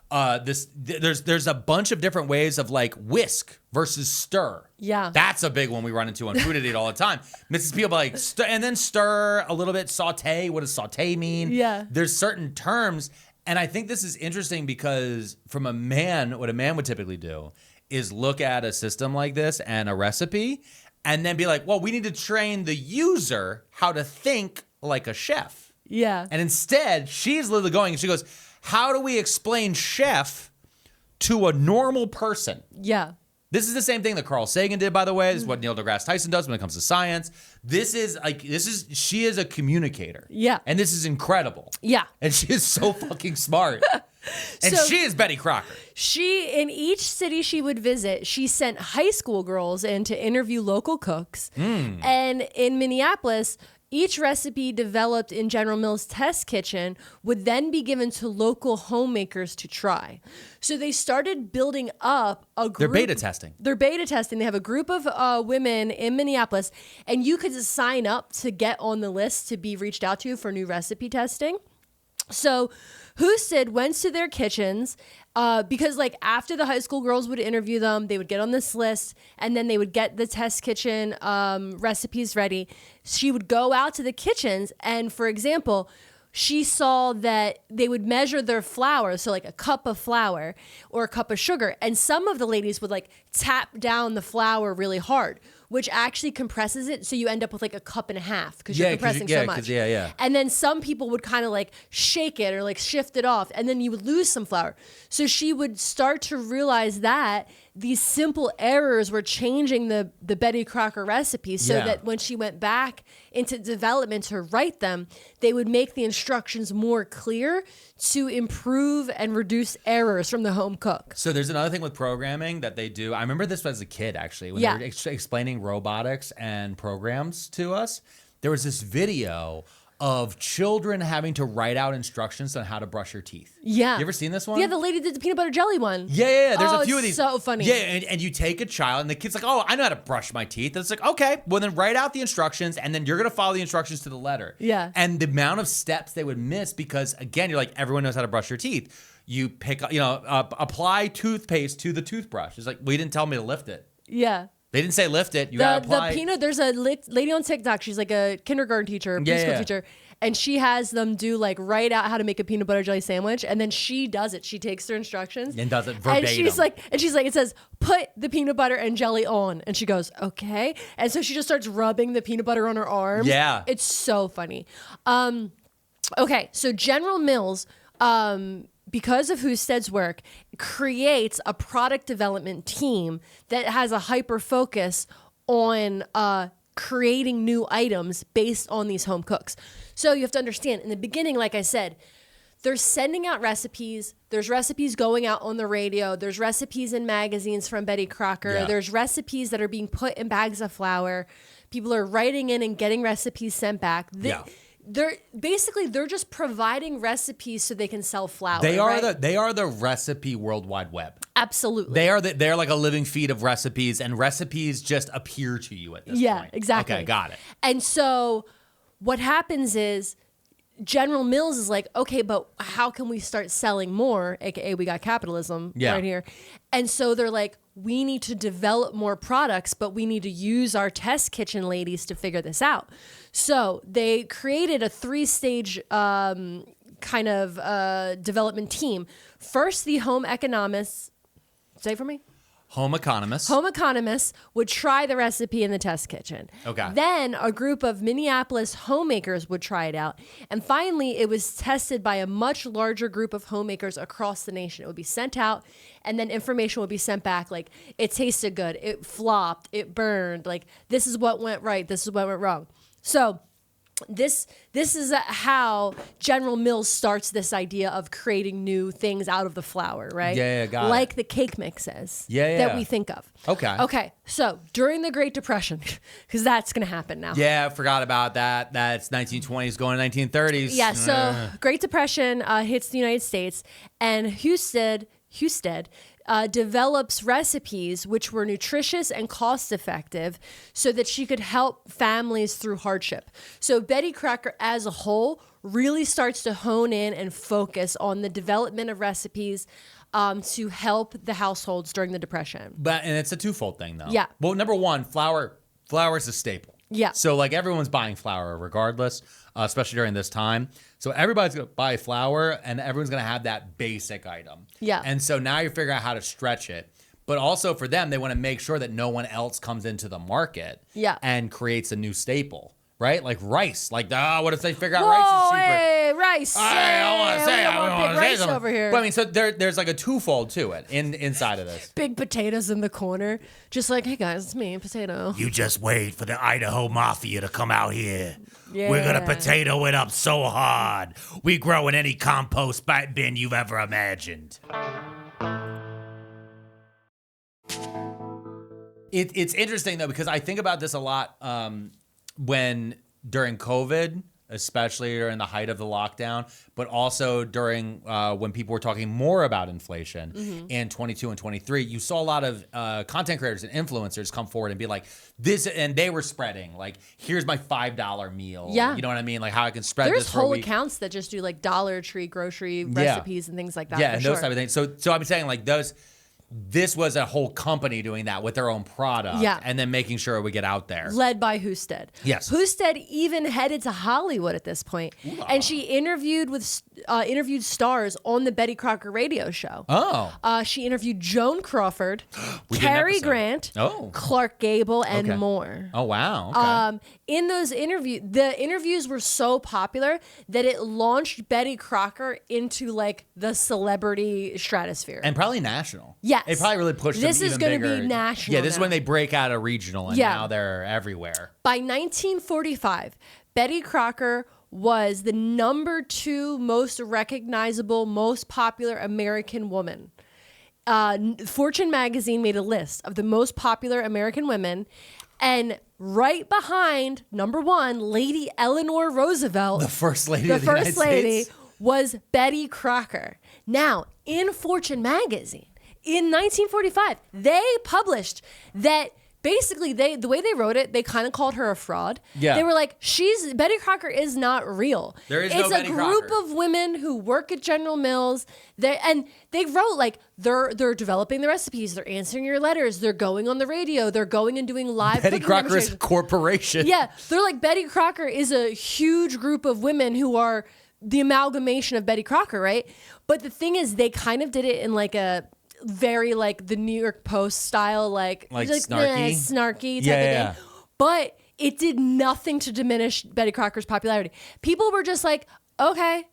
There's a bunch of different ways of like whisk versus stir. Yeah, that's a big one we run into on Food Idiot all the time. Mrs. People like and then stir a little bit, saute. What does saute mean? Yeah, there's certain terms, and I think this is interesting because from a man, what a man would typically do is look at a system like this and a recipe, and then be like, well, we need to train the user how to think like a chef. Yeah. And instead, she's literally going, and she goes, how do we explain chef to a normal person? Yeah. This is the same thing that Carl Sagan did, by the way. This is what Neil deGrasse Tyson does when it comes to science. She is a communicator. Yeah. And this is incredible. Yeah. And she is so fucking smart. And she is Betty Crocker. In each city she would visit, she sent high school girls in to interview local cooks. And in Minneapolis, each recipe developed in General Mills' test kitchen would then be given to local homemakers to try. So they started building up a group. They're beta testing. They have a group of women in Minneapolis, and you could just sign up to get on the list to be reached out to for new recipe testing. So Husted went to their kitchens because like after the high school girls would interview them, they would get on this list and then they would get the test kitchen recipes ready. She would go out to the kitchens and, for example, she saw that they would measure their flour, so like a cup of flour or a cup of sugar, and some of the ladies would like tap down the flour really hard, which actually compresses it, so you end up with like a cup and a half because you're compressing so much. And then some people would kind of like shake it or like shift it off, and then you would lose some flour. So she would start to realize that these simple errors were changing the Betty Crocker recipe, so that when she went back into development to write them, they would make the instructions more clear to improve and reduce errors from the home cook. So there's another thing with programming that they do. I remember this as a kid, actually, when they were explaining robotics and programs to us. There was this video of children having to write out instructions on how to brush your teeth. Yeah. You ever seen this one? Yeah, the lady did the peanut butter jelly one. Yeah. There's a few of these. So funny. Yeah, and you take a child, and the kid's like, oh, I know how to brush my teeth. And it's like, okay, well, then write out the instructions, and then you're going to follow the instructions to the letter. Yeah. And the amount of steps they would miss because, again, you're like, everyone knows how to brush your teeth. You pick, apply toothpaste to the toothbrush. It's like, well, you didn't tell me to lift it. Yeah. They didn't say lift it. You gotta apply. There's a lady on TikTok. She's like a kindergarten teacher, preschool teacher, and she has them do like write out how to make a peanut butter jelly sandwich, and then she does it. She takes their instructions and does it verbatim. And she's like, it says put the peanut butter and jelly on, and she goes okay, and so she just starts rubbing the peanut butter on her arms. Yeah, it's so funny. Okay, so General Mills, because of Husted's work, creates a product development team that has a hyper focus on creating new items based on these home cooks. So you have to understand, in the beginning, like I said, they're sending out recipes. There's recipes going out on the radio. There's recipes in magazines from Betty Crocker. Yeah. There's recipes that are being put in bags of flour. People are writing in and getting recipes sent back. They're just providing recipes so they can sell flour. They are the recipe World Wide Web. Absolutely. They're like a living feed of recipes, and recipes just appear to you at this point. Yeah, exactly. Okay, got it. And so what happens is General Mills is like, okay, but how can we start selling more? AKA we got capitalism right here. And so they're like, we need to develop more products, but we need to use our test kitchen ladies to figure this out. So they created a 3-stage kind kind of development team. First, the home economists, say it for me. Home economists. Home economists would try the recipe in the test kitchen. Okay. Then a group of Minneapolis homemakers would try it out. And finally, it was tested by a much larger group of homemakers across the nation. It would be sent out, and then information would be sent back like, it tasted good, it flopped, it burned, like, this is what went right, this is what went wrong. So this is how General Mills starts this idea of creating new things out of the flour, right? Yeah, got it. Like the cake mixes Yeah. that we think of. Okay. So during the Great Depression, because that's going to happen now. Yeah, I forgot about that. That's 1920s going to 1930s. Yeah, so Great Depression hits the United States, and Husted develops recipes which were nutritious and cost-effective so that she could help families through hardship. So Betty Crocker as a whole really starts to hone in and focus on the development of recipes to help the households during the Depression. And it's a twofold thing, though. Yeah. Well, number one, flour is a staple. Yeah. So, like, everyone's buying flour regardless, especially during this time. So everybody's going to buy flour, and everyone's going to have that basic item. Yeah. And so now you're figuring out how to stretch it. But also for them, they want to make sure that no one else comes into the market and creates a new staple, right? Like rice. Like, what if they figure out rice is cheaper? Hey, rice. I want to say, I want to say rice something. over here. But I mean, so there's like a twofold to it inside of this. Big potatoes in the corner. Just like, hey guys, it's me, potato. You just wait for the Idaho Mafia to come out here. Yeah. We're going to potato it up so hard. We grow in any compost bin you've ever imagined. It's interesting, though, because I think about this a lot when during COVID, especially during the height of the lockdown, but also during when people were talking more about inflation in 22 and 23, you saw a lot of content creators and influencers come forward and be like, this, and they were spreading, like, here's my $5 meal. Yeah. You know what I mean? Like, how I can spread There's this for a whole week. accounts that just do like Dollar Tree grocery recipes and things like that. Yeah, for and sure. those type of things. So I'm saying, like, this was a whole company doing that with their own product and then making sure it would get out there. Led by Husted. Yes. Husted even headed to Hollywood at this point. Ooh. And she interviewed stars on the Betty Crocker radio show. Oh. She interviewed Joan Crawford, We did an Cary episode. Grant, Clark Gable, and Okay. more. Oh, wow. Okay. In those the interviews were so popular that it launched Betty Crocker into like the celebrity stratosphere. And probably national. Yes. It probably really pushed This them is even gonna bigger. be national Yeah, this is when now. they break out of regional, and now they're everywhere. By 1945, Betty Crocker was the number 2 most recognizable, most popular American woman. Fortune magazine made a list of the most popular American women, and right behind number 1, Lady Eleanor Roosevelt, The first lady of the first United lady, States. was Betty Crocker. Now, in Fortune magazine, in 1945, they published that basically the way they wrote it, they kind of called her a fraud. Yeah. They were like, Betty Crocker is not real. There is it's no Betty a group Crocker. of women who work at General Mills. They wrote like they're developing the recipes, they're answering your letters, they're going on the radio, they're going and doing live Betty cooking Crocker is a demonstrations. corporation. Yeah, they're like, Betty Crocker is a huge group of women who are the amalgamation of Betty Crocker, right? But the thing is, they kind of did it in like a very like the New York Post style, like snarky? snarky type Yeah. of thing. But it did nothing to diminish Betty Crocker's popularity. People were just like, okay,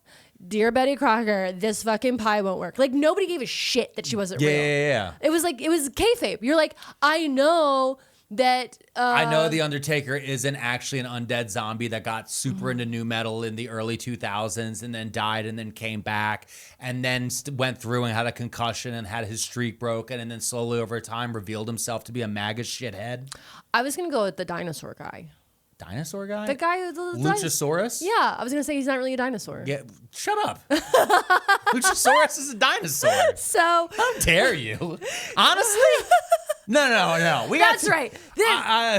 dear Betty Crocker, this fucking pie won't work. Like, nobody gave a shit that she wasn't real. Yeah. It was kayfabe. You're like, I know that I know The Undertaker isn't actually an undead zombie that got super Mm-hmm. into nu metal in the early 2000s and then died and then came back and then went through and had a concussion and had his streak broken and then slowly over time revealed himself to be a MAGA shithead. I was gonna go with the dinosaur guy. Dinosaur guy? The guy who Luchasaurus? Yeah, I was gonna say he's not really a dinosaur. Yeah, shut up. Luchasaurus is a dinosaur. So How dare you? Honestly? No. that's right.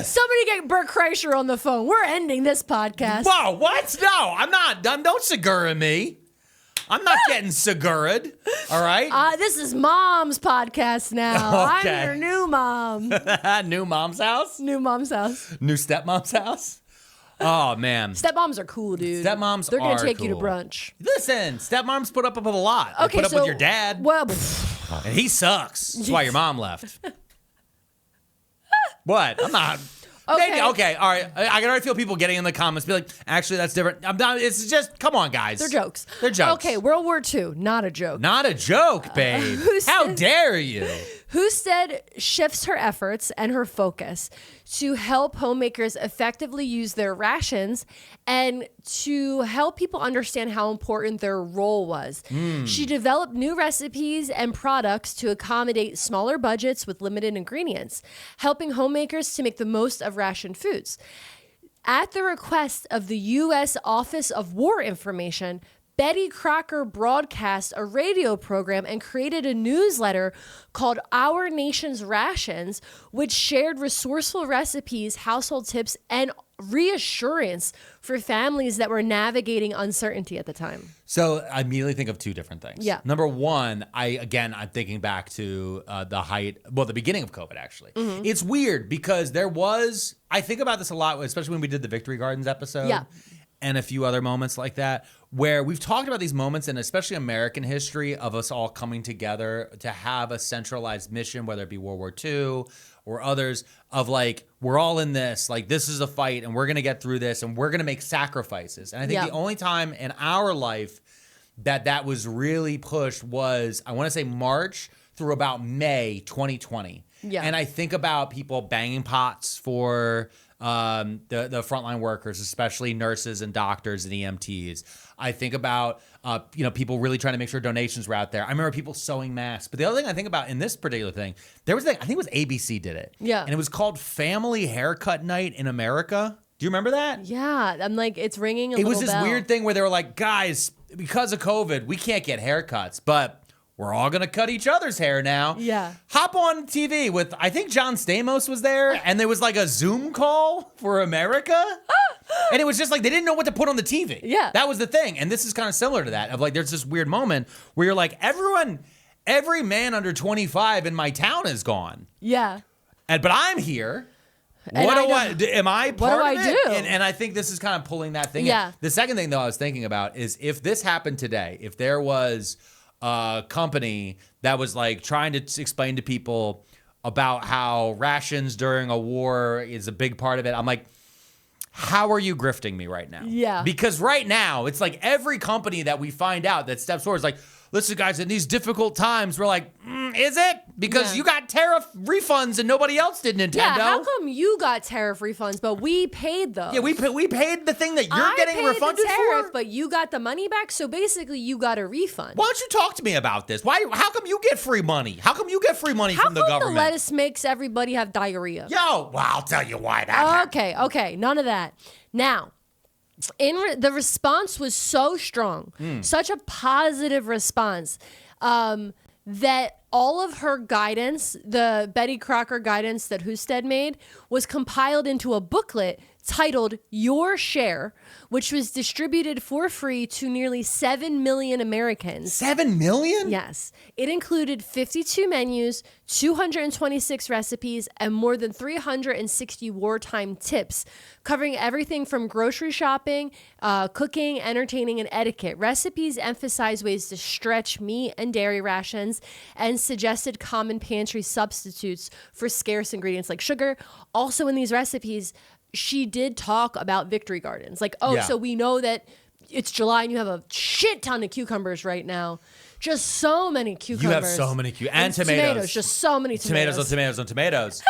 Somebody get Bert Kreischer on the phone. We're ending this podcast. Whoa, what? No, I'm not. Don't Segura me. I'm not getting Segura'd. All right? This is Mom's podcast now. Okay. I'm your new mom. New mom's house? New mom's house. New stepmom's house? Oh, man. Stepmoms are cool, dude. Stepmoms They're gonna are take you to cool. brunch. Listen, stepmoms put up with a lot. They put up with your dad, Well, and he sucks. That's why your mom left. What? I'm not. Okay. Maybe, okay, all right. I can already feel people getting in the comments, be like, actually, that's different. I'm not. It's just, come on, guys. they're jokes. They're jokes. Okay, World War II, not a joke. Not a joke, babe. How dare you? Husted shifts her efforts and her focus to help homemakers effectively use their rations and to help people understand how important their role was. She developed new recipes and products to accommodate smaller budgets with limited ingredients, helping homemakers to make the most of rationed foods. At the request of the U.S. Office of War Information, Betty Crocker broadcast a radio program and created a newsletter called Our Nation's Rations, which shared resourceful recipes, household tips, and reassurance for families that were navigating uncertainty at the time. So I immediately think of two different things. Yeah. Number one, I'm thinking back to the beginning of COVID, actually. It's weird because I think about this a lot, especially when we did the Victory Gardens episode. Yeah. And a few other moments like that, where we've talked about these moments, and especially American history, of us all coming together to have a centralized mission, whether it be World War II or others, of like, we're all in this, like, this is a fight, and we're going to get through this, and we're going to make sacrifices. And I think the only time in our life that was really pushed was, I want to say March through about May 2020. Yeah. And I think about people banging pots for the frontline workers, especially nurses and doctors and EMTs. I think about people really trying to make sure donations were out there. I remember people sewing masks. But the other thing I think about in this particular thing, there was I think it was ABC did it. Yeah. And it was called Family Haircut Night in America. Do you remember that? Yeah, I'm like, it's ringing a It little was this bell. weird thing where they were like, guys, because of COVID, we can't get haircuts, but we're all going to cut each other's hair now. Yeah. Hop on TV with, I think John Stamos was there, and there was like a Zoom call for America. And it was just like, they didn't know what to put on the TV. Yeah. That was the thing. And this is kind of similar to that, of like, there's this weird moment where you're like, every man under 25 in my town is gone. Yeah. But I'm here. And What I do know- I do? Am I part What do of I it? do? And I think this is kind of pulling that thing Yeah. in. The second thing, though, I was thinking about is if this happened today, if there was a company that was like trying to explain to people about how rations during a war is a big part of it, I'm like, how are you grifting me right now? Yeah. Because right now, it's like every company that we find out that steps forward is like, listen, guys, in these difficult times, we're like, is it? Because you got tariff refunds and nobody else did, Nintendo. Yeah, how come you got tariff refunds, but we paid those? Yeah, we paid the thing that you're I getting paid refunded the tariff, for. but you got the money back, so basically you got a refund. Why don't you talk to me about this? How come you get free money? How come you get free money How from the come government? the lettuce makes everybody have diarrhea? Yo, well, I'll tell you why that happened. Okay, none of that. Now, the response was so strong, such a positive response, that all of her guidance, the Betty Crocker guidance that Husted made, was compiled into a booklet titled Your Share, which was distributed for free to nearly 7 million Americans. 7 million? Yes. It included 52 menus, 226 recipes, and more than 360 wartime tips, covering everything from grocery shopping, cooking, entertaining, and etiquette. Recipes emphasize ways to stretch meat and dairy rations and suggested common pantry substitutes for scarce ingredients like sugar. Also in these recipes, she did talk about Victory Gardens. Like, so we know that it's July and you have a shit ton of cucumbers right now. Just so many cucumbers. You have so many and tomatoes. Just so many tomatoes. Tomatoes on tomatoes.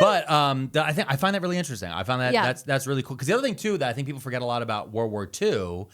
But I find that really interesting. I find that that's really cool. Because the other thing, too, that I think people forget a lot about World War II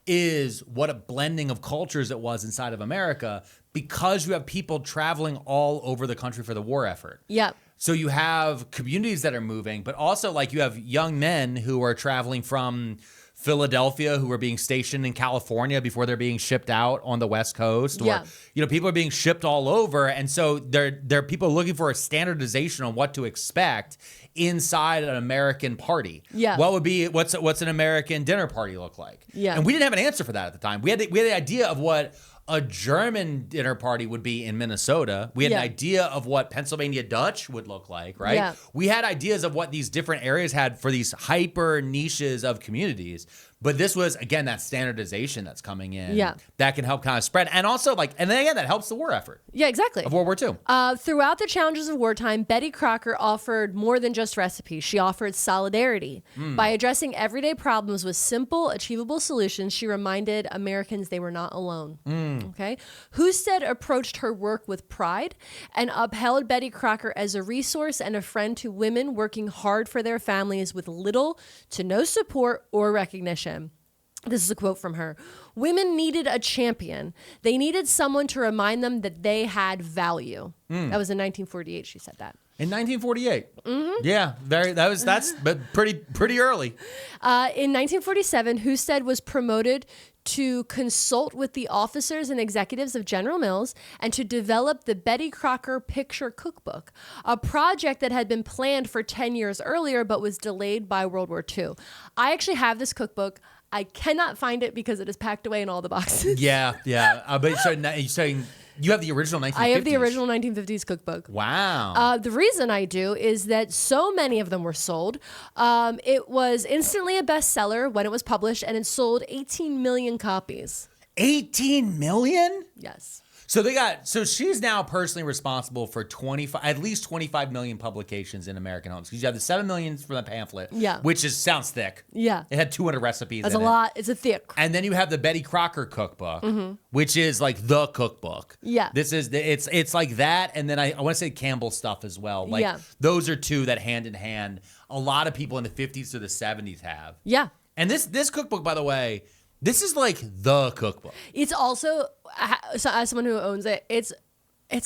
is what a blending of cultures it was inside of America, because you have people traveling all over the country for the war effort. Yep. So you have communities that are moving, but also like you have young men who are traveling from Philadelphia who are being stationed in California before they're being shipped out on the West Coast. Or, people are being shipped all over. And so there are people looking for a standardization on what to expect inside an American party. Yeah. What's an American dinner party look like? Yeah. And we didn't have an answer for that at the time. We had the idea of what a German dinner party would be in Minnesota. We had an idea of what Pennsylvania Dutch would look like, right? Yeah. We had ideas of what these different areas had for these hyper niches of communities. But this was, again, that standardization that's coming in that can help kind of spread. And also, and then again, that helps the war effort. Yeah, exactly. Of World War II. Throughout the challenges of wartime, Betty Crocker offered more than just recipes. She offered solidarity. By addressing everyday problems with simple, achievable solutions, she reminded Americans they were not alone. Okay? Husted approached her work with pride and upheld Betty Crocker as a resource and a friend to women working hard for their families with little to no support or recognition. This is a quote from her. Women needed a champion. They needed someone to remind them that they had value. That was in 1948. She said that. In 1948. Yeah, that's but pretty early. In 1947, Husted was promoted to consult with the officers and executives of General Mills and to develop the Betty Crocker Picture Cookbook, a project that had been planned for 10 years earlier but was delayed by World War II. I actually have this cookbook. I cannot find it because it is packed away in all the boxes. Yeah. But so you're saying you have the original 1950s? I have the original 1950s cookbook. Wow. The reason I do is that so many of them were sold. It was instantly a bestseller when it was published, and it sold 18 million copies. 18 million? Yes. So she's now personally responsible for at least 25 million publications in American homes. Because you have the 7 million from the pamphlet, which sounds thick. Yeah. It had 200 recipes. That's a lot. It's a thick. And then you have the Betty Crocker cookbook, which is like the cookbook. Yeah. It's like that, and then I want to say Campbell stuff as well. Those are two that hand in hand a lot of people in the 50s to the 70s have. Yeah. And this cookbook, by the way, this is like the cookbook. It's also, so as someone who owns it, it's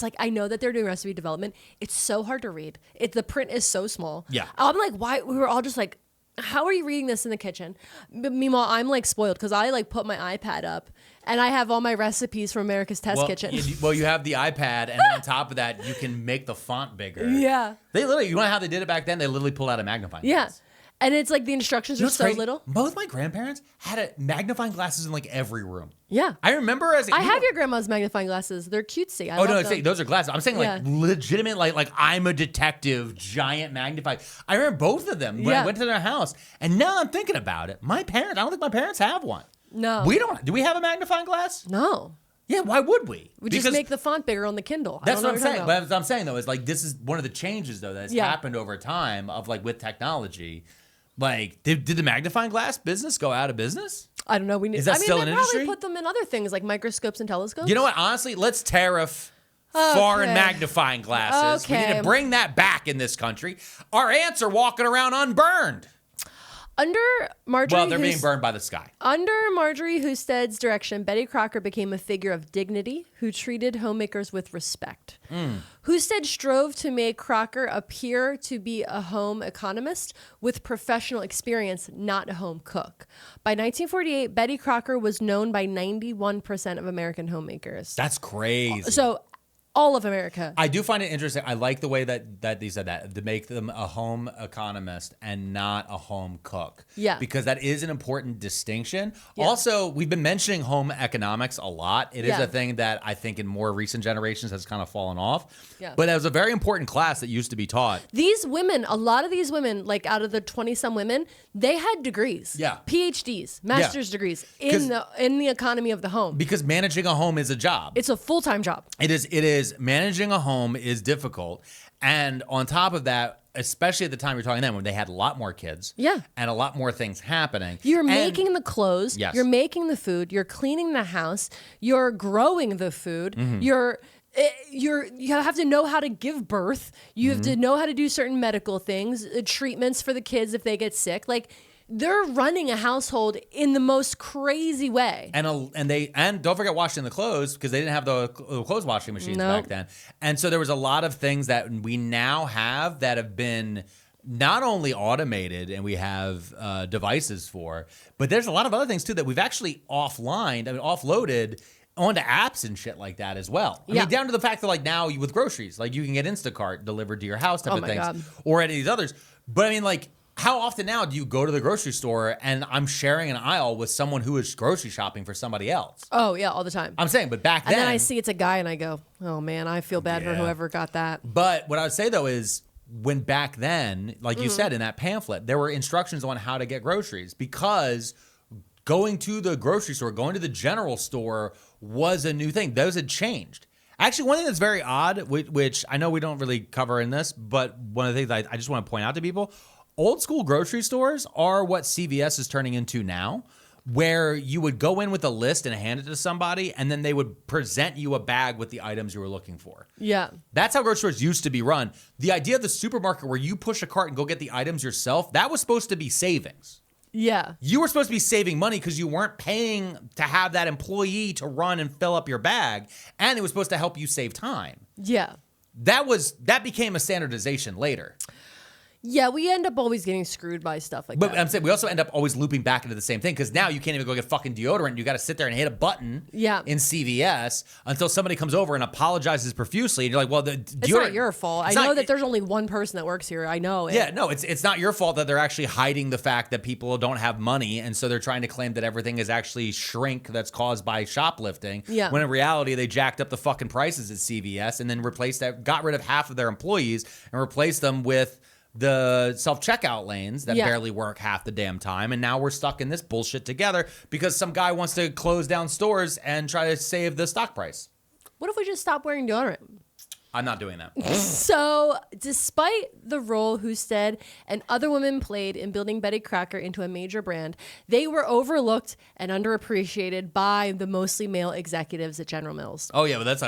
like, I know that they're doing recipe development. It's so hard to read. The print is so small. Yeah. I'm like, why? We were all just like, how are you reading this in the kitchen? But meanwhile, I'm like spoiled because I like put my iPad up and I have all my recipes from America's Test Kitchen. You have the iPad, and on top of that, you can make the font bigger. Yeah. They literally, you know how they did it back then? They literally pulled out a magnifying glass. And it's like the instructions are so little. Both my grandparents had magnifying glasses in like every room. Yeah. I remember I have your grandma's magnifying glasses. They're cutesy. Those are glasses. I'm saying like legitimate, like I'm a detective, giant magnifying. I remember both of them when I went to their house. And now I'm thinking about it. I don't think my parents have one. No. We don't. Do we have a magnifying glass? No. Yeah, why would we? We just make the font bigger on the Kindle. That's what I'm saying. But what I'm saying though is like this is one of the changes though that's happened over time of like with technology. Like, did the magnifying glass business go out of business? I don't know. Is that still an industry? They probably put them in other things like microscopes and telescopes. You know what? Honestly, let's tariff foreign magnifying glasses. Okay. We need to bring that back in this country. Our ants are walking around unburned. Under Marjorie, well, they're being burned by the sky. Under Marjorie Husted's direction, Betty Crocker became a figure of dignity who treated homemakers with respect. Husted strove to make Crocker appear to be a home economist with professional experience, not a home cook. By 1948, Betty Crocker was known by 91% of American homemakers. That's crazy. So all of America. I do find it interesting. I like the way that they said that, to make them a home economist and not a home cook. Yeah. Because that is an important distinction. Yeah. Also, we've been mentioning home economics a lot. It is a thing that I think in more recent generations has kind of fallen off. Yeah. But it was a very important class that used to be taught. These women, a lot of these women, like out of the 20-some women, they had degrees. Yeah. PhDs, master's degrees in the economy of the home. Because managing a home is a job. It's a full-time job. It is. Managing a home is difficult. And on top of that, especially at the time you're talking then when they had a lot more kids. Yeah. And a lot more things happening. You're making the clothes. Yes. You're making the food. You're cleaning the house. You're growing the food. Mm-hmm. You have to know how to give birth. You have to know how to do certain medical things, treatments for the kids if they get sick. Like, they're running a household in the most crazy way. And don't forget washing the clothes, because they didn't have the clothes washing machines back then. And so there was a lot of things that we now have that have been not only automated and we have devices for, but there's a lot of other things too that we've actually offloaded onto apps and shit like that as well. I mean, down to the fact that like now with groceries, like you can get Instacart delivered to your house type of things, or any of these others. But I mean, like, How often now do you go to the grocery store and I'm sharing an aisle with someone who is grocery shopping for somebody else? Oh, yeah, all the time. I'm saying, but back then. And then I see it's a guy and I go, oh, man, I feel bad for whoever got that. But what I would say, though, is when back then, like you said in that pamphlet, there were instructions on how to get groceries because going to the grocery store, going to the general store was a new thing. Those had changed. Actually, one thing that's very odd, which I know we don't really cover in this, but one of the things I just want to point out to people, old school grocery stores are what CVS is turning into now, where you would go in with a list and hand it to somebody, and then they would present you a bag with the items you were looking for. Yeah. That's how grocery stores used to be run. The idea of the supermarket where you push a cart and go get the items yourself, that was supposed to be savings. Yeah. You were supposed to be saving money because you weren't paying to have that employee to run and fill up your bag, and it was supposed to help you save time. Yeah. That became a standardization later. Yeah, we end up always getting screwed by stuff like that. But I'm saying we also end up always looping back into the same thing because now you can't even go get fucking deodorant. You got to sit there and hit a button in CVS until somebody comes over and apologizes profusely. And you're like, well, the deodorant. It's not your fault. I know that there's only one person that works here. I know it. Yeah, no, it's not your fault that they're actually hiding the fact that people don't have money. And so they're trying to claim that everything is actually shrink that's caused by shoplifting. Yeah. When in reality, they jacked up the fucking prices at CVS and then got rid of half of their employees and replaced them with the self-checkout lanes that barely work half the damn time. And now we're stuck in this bullshit together because some guy wants to close down stores and try to save the stock price. What if we just stop wearing deodorant? I'm not doing that. So, despite the role Husted and other women played in building Betty Crocker into a major brand, they were overlooked and underappreciated by the mostly male executives at General Mills. Oh yeah, but that's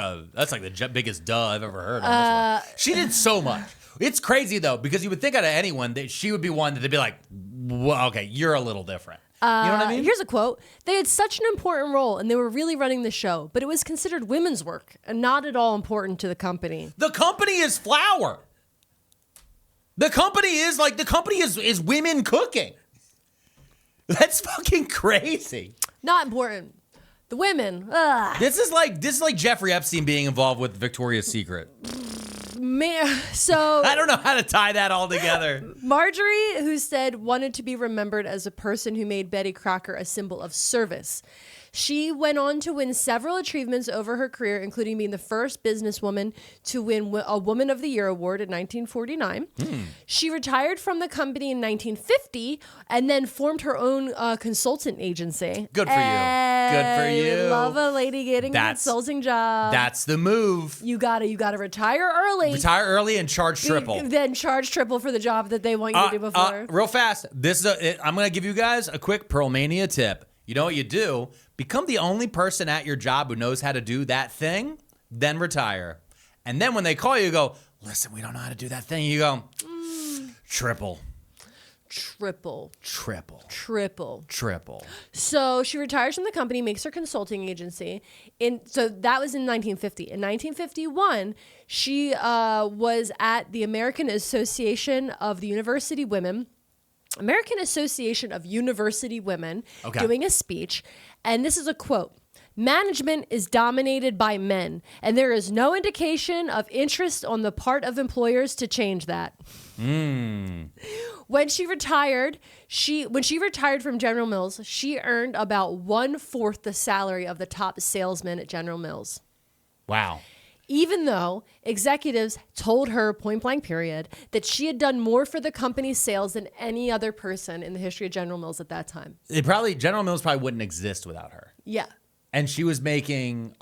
like the biggest duh I've ever heard on this one. She did so much. It's crazy though, because you would think out of anyone that she would be one that they'd be like, well, okay, you're a little different. You know what I mean? Here's a quote. They had such an important role and they were really running the show, but it was considered women's work and not at all important to the company. The company is flour. The company is women cooking. That's fucking crazy. Not important. The women. Ugh. This is like Jeffrey Epstein being involved with Victoria's Secret. Man, so I don't know how to tie that all together. Marjorie, Husted, wanted to be remembered as a person who made Betty Crocker a symbol of service. She went on to win several achievements over her career, including being the first businesswoman to win a Woman of the Year award in 1949. She retired from the company in 1950 and then formed her own consultant agency. Good for you. Good for you. Love a lady getting a consulting job. That's the move. You gotta retire early. Retire early and charge triple. Then charge triple for the job that they want you to do before. Real fast. I'm going to give you guys a quick Pearlmania tip. You know what you do? Become the only person at your job who knows how to do that thing, then retire. And then when they call you, go, listen, we don't know how to do that thing. You go, triple. So she retires from the company, makes her consulting agency. So that was in 1950. In 1951, she was at the American Association of University Women, doing a speech. And this is a quote. Management is dominated by men, and there is no indication of interest on the part of employers to change that. When she retired from General Mills, she earned about 1/4 the salary of the top salesman at General Mills. Wow. Even though executives told her point blank period that she had done more for the company's sales than any other person in the history of General Mills at that time. General Mills probably wouldn't exist without her. Yeah. And she was making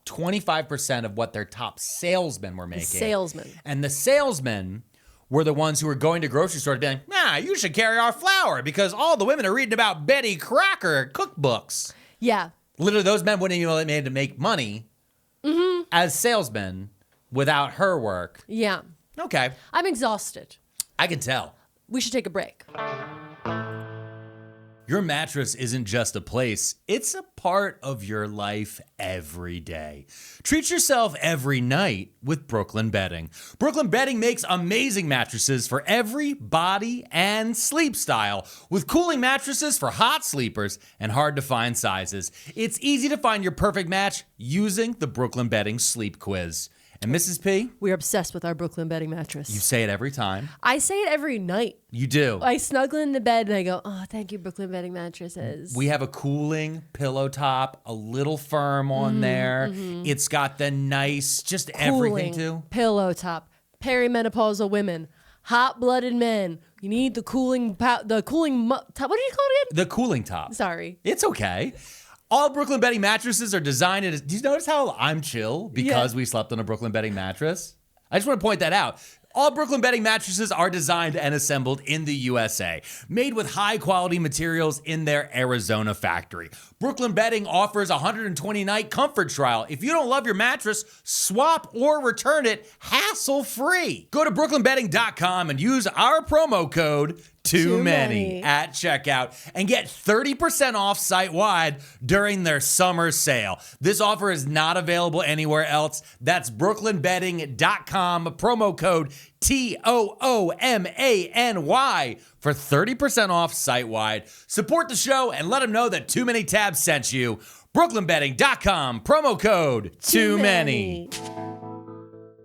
25% of what their top salesmen were making. And the salesmen were the ones who were going to grocery stores being like, you should carry our flour because all the women are reading about Betty Crocker cookbooks. Yeah. Literally, those men wouldn't even have been able to make money as salesmen without her work. Yeah. Okay. I'm exhausted. I can tell. We should take a break. Your mattress isn't just a place, it's a part of your life every day. Treat yourself every night with Brooklyn Bedding. Brooklyn Bedding makes amazing mattresses for every body and sleep style, with cooling mattresses for hot sleepers and hard to find sizes. It's easy to find your perfect match using the Brooklyn Bedding Sleep Quiz. And Mrs. P, We're obsessed with our Brooklyn bedding mattress. you say it every time. I say it every night. You do. I snuggle in the bed and I go, oh, thank you, Brooklyn bedding mattresses. We have a cooling pillow top, a little firm on there. It's got the nice, just everything too. Pillow top, perimenopausal women, hot-blooded men. You need the cooling top. What do you call it again? The cooling top. Sorry. It's okay. All Brooklyn bedding mattresses are designed. Do you notice how I'm chill because we slept on a Brooklyn bedding mattress? I just want to point that out. All Brooklyn bedding mattresses are designed and assembled in the USA, made with high-quality materials in their Arizona factory. Brooklyn Bedding offers a 120-night comfort trial. If you don't love your mattress, swap or return it hassle-free. Go to brooklynbedding.com and use our promo code Too many at checkout and get 30% off site-wide during their summer sale. This offer is not available anywhere else. That's brooklynbedding.com, promo code TOOMANY for 30% off site-wide. Support the show and let them know that Too Many Tabs sent you. brooklynbedding.com, promo code Too Many.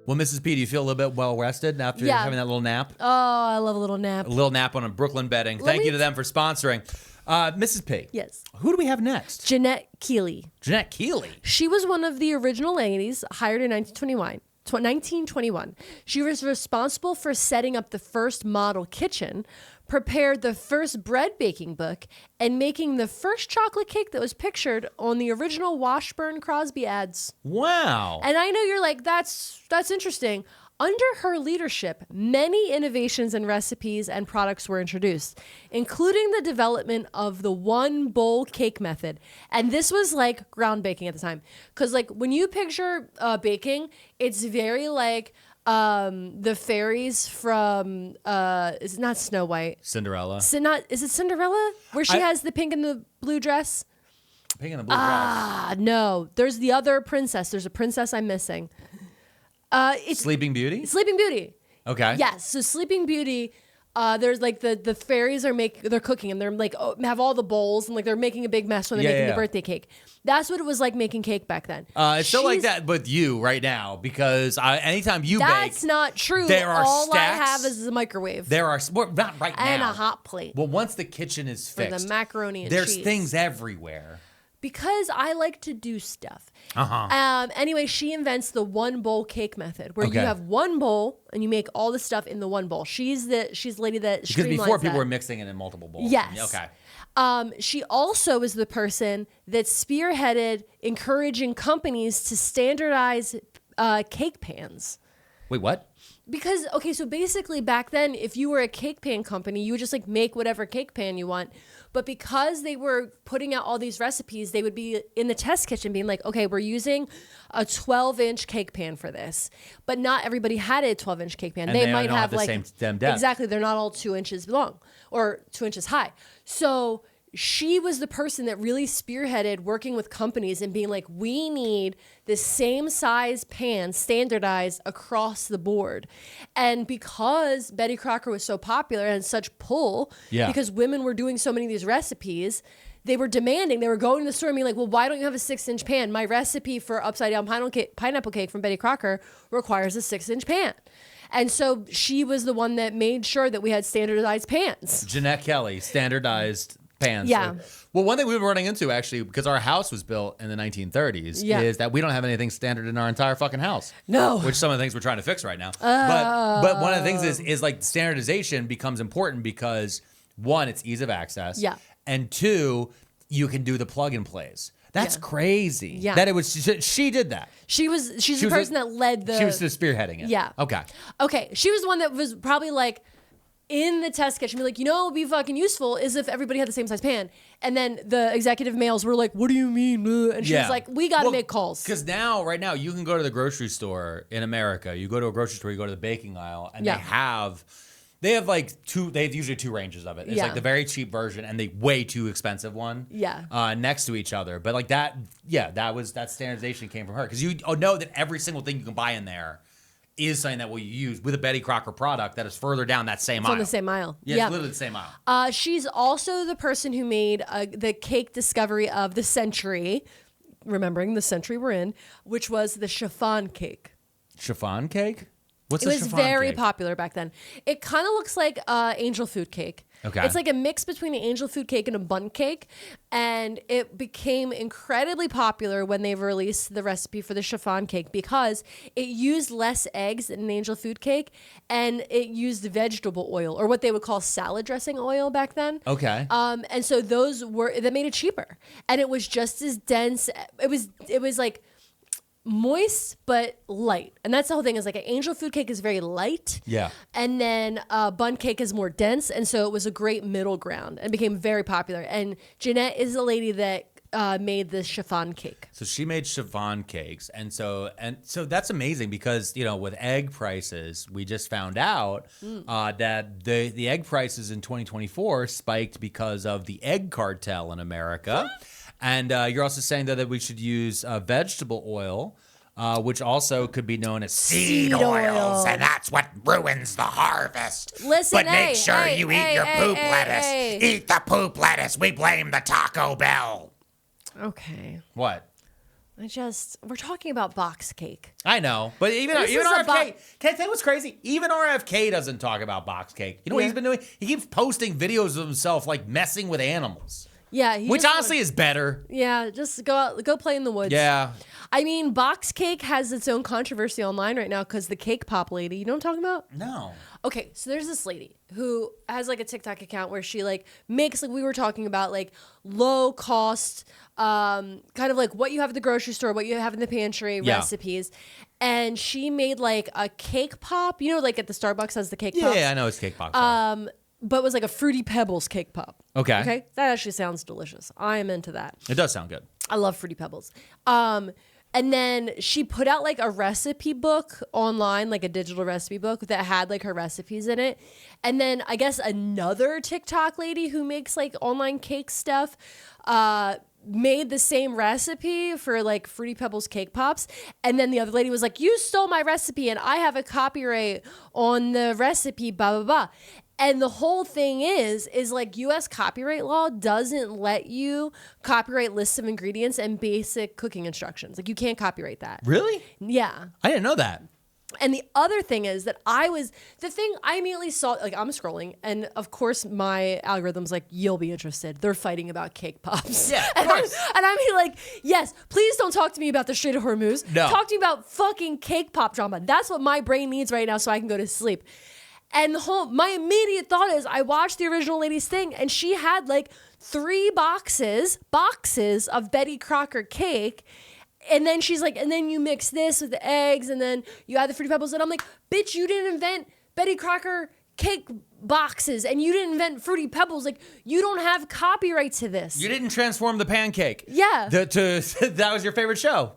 Well, Mrs. P, do you feel a little bit well-rested after having that little nap? Oh, I love a little nap. A little nap on a Brooklyn Bedding. Thank you to them for sponsoring. Mrs. P. Yes. Who do we have next? Janette Kelley. Janette Kelley. She was one of the original ladies hired in 1921. She was responsible for setting up the first model kitchen, prepared the first bread baking book, and making the first chocolate cake that was pictured on the original Washburn Crosby ads. Wow. And I know you're like, that's interesting. Under her leadership, many innovations in recipes and products were introduced, including the development of the one bowl cake method. And this was like groundbreaking at the time. Because like when you picture baking, it's very like the fairies from, is it not Snow White? Cinderella. Is it Cinderella? Where she has the pink and the blue dress? Pink and the blue dress. Ah, no. There's the other princess. There's a princess I'm missing. It's Sleeping Beauty? Sleeping Beauty. Okay. Yes. So Sleeping Beauty, there's like the fairies they're cooking and they're like have all the bowls and like they're making a big mess when they're making the birthday cake. That's what it was like making cake back then. It's still like that with you right now because anytime you bake, that's not true. There are all stacks. I have is a microwave. There are not right now. And a hot plate. Well, once the kitchen is for fixed, the macaroni and there's cheese. things everywhere. Because I like to do stuff. Anyway, she invents the one bowl cake method, where you have one bowl and you make all the stuff in the one bowl. She's the lady that streamlines because before people that. were mixing it in multiple bowls. Yes. Okay. She also is the person that spearheaded encouraging companies to standardize cake pans. Wait, what? Because, okay, so basically back then, if you were a cake pan company, you would just like make whatever cake pan you want. But because they were putting out all these recipes, they would be in the test kitchen being like, okay, we're using a 12-inch cake pan for this. But not everybody had a 12-inch cake pan. And they might don't have the like same stem depth. Exactly. They're not all 2 inches long or 2 inches high. So she was the person that really spearheaded working with companies and being like, we need the same size pan standardized across the board. And because Betty Crocker was so popular and such pull, because women were doing so many of these recipes, they were demanding, they were going to the store and being like, well, why don't you have a 6-inch pan? My recipe for upside down pineapple cake from Betty Crocker requires a 6-inch pan. And so she was the one that made sure that we had standardized pans. Janette Kelley, standardized pans. Yeah. Well, one thing we've been running into actually, because our house was built in the 1930s, is that we don't have anything standard in our entire fucking house. No. Which some of the things we're trying to fix right now. But one of the things is like standardization becomes important because one, it's ease of access. Yeah. And two, you can do the plug and plays. That's crazy. Yeah. That it was she did that. She's the person that led the. She was just spearheading it. Yeah. Okay. She was the one that was probably like in the test kitchen, be like, you know, what would be fucking useful is if everybody had the same size pan. And then the executive males were like, what do you mean? And she was like, we got to make calls. Because right now, you can go to the grocery store in America. You go to a grocery store, you go to the baking aisle, and they have like they have usually two ranges of it. It's like the very cheap version and the way too expensive one. Next to each other. But like that standardization came from her. Because you know that every single thing you can buy in there is something that will use with a Betty Crocker product that is further down that same aisle. On the same aisle. Yeah, it's literally the same aisle. She's also the person who made the cake discovery of the century, remembering the century we're in, which was the chiffon cake. Chiffon cake? What's It a was chiffon very cake? popular back then. It kind of looks like angel food cake. Okay. It's like a mix between an angel food cake and a bun cake. And it became incredibly popular when they released the recipe for the chiffon cake because it used less eggs than an angel food cake and it used vegetable oil or what they would call salad dressing oil back then. Okay. And so that made it cheaper. And it was just as dense. It was like moist but light, and that's the whole thing. Is like an angel food cake is very light, and then bun cake is more dense, and so it was a great middle ground and became very popular. And Janette is the lady that made the chiffon cake. So she made chiffon cakes, and so that's amazing because with egg prices, we just found out that the egg prices in 2024 spiked because of the egg cartel in America. And you're also saying that we should use vegetable oil, which also could be known as Seed oils, and that's what ruins the harvest. Listen, but make sure you eat your poop lettuce. Eat the poop lettuce. We blame the Taco Bell. Okay. What? We're talking about box cake. I know, but even RFK. Can I tell you what's crazy? Even RFK doesn't talk about box cake. You know what he's been doing? He keeps posting videos of himself like messing with animals. Yeah, which honestly is better. Yeah, just go play in the woods. Yeah. I mean, box cake has its own controversy online right now because the cake pop lady, you know what I'm talking about? No. Okay, so there's this lady who has like a TikTok account where she like makes, like we were talking about, like low cost, kind of like what you have at the grocery store, what you have in the pantry recipes. And she made like a cake pop, like at the Starbucks has the cake pop. Yeah, I know it's cake pop. But it was like a Fruity Pebbles cake pop. Okay. That actually sounds delicious. I am into that. It does sound good. I love Fruity Pebbles. And then she put out like a recipe book online, like a digital recipe book that had like her recipes in it. And then I guess another TikTok lady who makes like online cake stuff made the same recipe for like Fruity Pebbles cake pops. And then the other lady was like, you stole my recipe and I have a copyright on the recipe, blah, blah, blah. And the whole thing is like U.S. copyright law doesn't let you copyright lists of ingredients and basic cooking instructions. Like you can't copyright that. Really? Yeah. I didn't know that. And the other thing is that I immediately saw, like I'm scrolling and of course my algorithm's like, you'll be interested. They're fighting about cake pops. Yeah, of course. And I'm like, yes, please don't talk to me about the Strait of Hormuz. No. Talk to me about fucking cake pop drama. That's what my brain needs right now so I can go to sleep. And my immediate thought is I watched the original lady's thing and she had like 3 boxes of Betty Crocker cake. And then she's like, and then you mix this with the eggs and then you add the Fruity Pebbles. And I'm like, bitch, you didn't invent Betty Crocker cake boxes and you didn't invent Fruity Pebbles. Like you don't have copyright to this. You didn't transform the pancake. Yeah. That was your favorite show.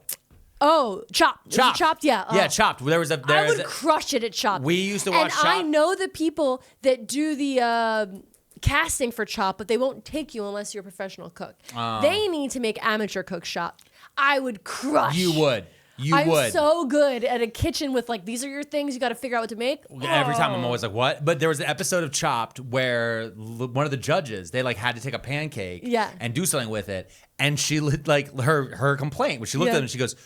Oh, Chopped. Chopped. Chopped, yeah. Yeah, Chopped. I would crush it at Chopped. We used to watch Chopped. And I know the people that do the casting for Chopped, but they won't take you unless you're a professional cook. They need to make amateur cook Chopped. I would crush. You would. I'm so good at a kitchen with like, these are your things, you got to figure out what to make. Every time I'm always like, what? But there was an episode of Chopped where one of the judges, they like had to take a pancake and do something with it. And she like her complaint, when she looked at it and she goes,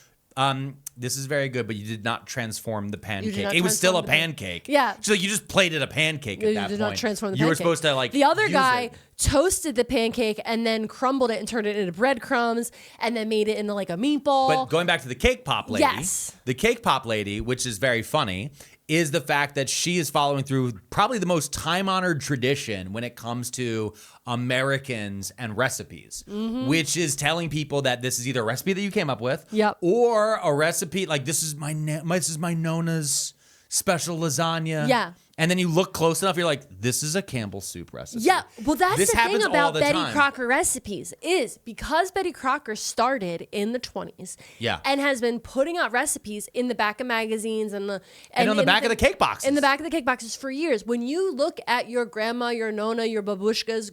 this is very good, but you did not transform the pancake. It was still a pancake. Yeah. So you just plated a pancake at that point. You did not transform the pancake. You were supposed to like the other guy toasted the pancake and then crumbled it and turned it into breadcrumbs and then made it into like a meatball. But going back to the cake pop lady. Yes. The cake pop lady, which is very funny, is the fact that she is following through probably the most time-honored tradition when it comes to Americans and recipes, which is telling people that this is either a recipe that you came up with, or a recipe like this is my Nona's special lasagna. Yeah. And then you look close enough, you're like, this is a Campbell's soup recipe. Yeah, well, that's this the thing about Betty time. Crocker recipes is because Betty Crocker started in the 20s and has been putting out recipes in the back of magazines and on the back of the cake boxes. In the back of the cake boxes for years. When you look at your grandma, your Nona, your babushka's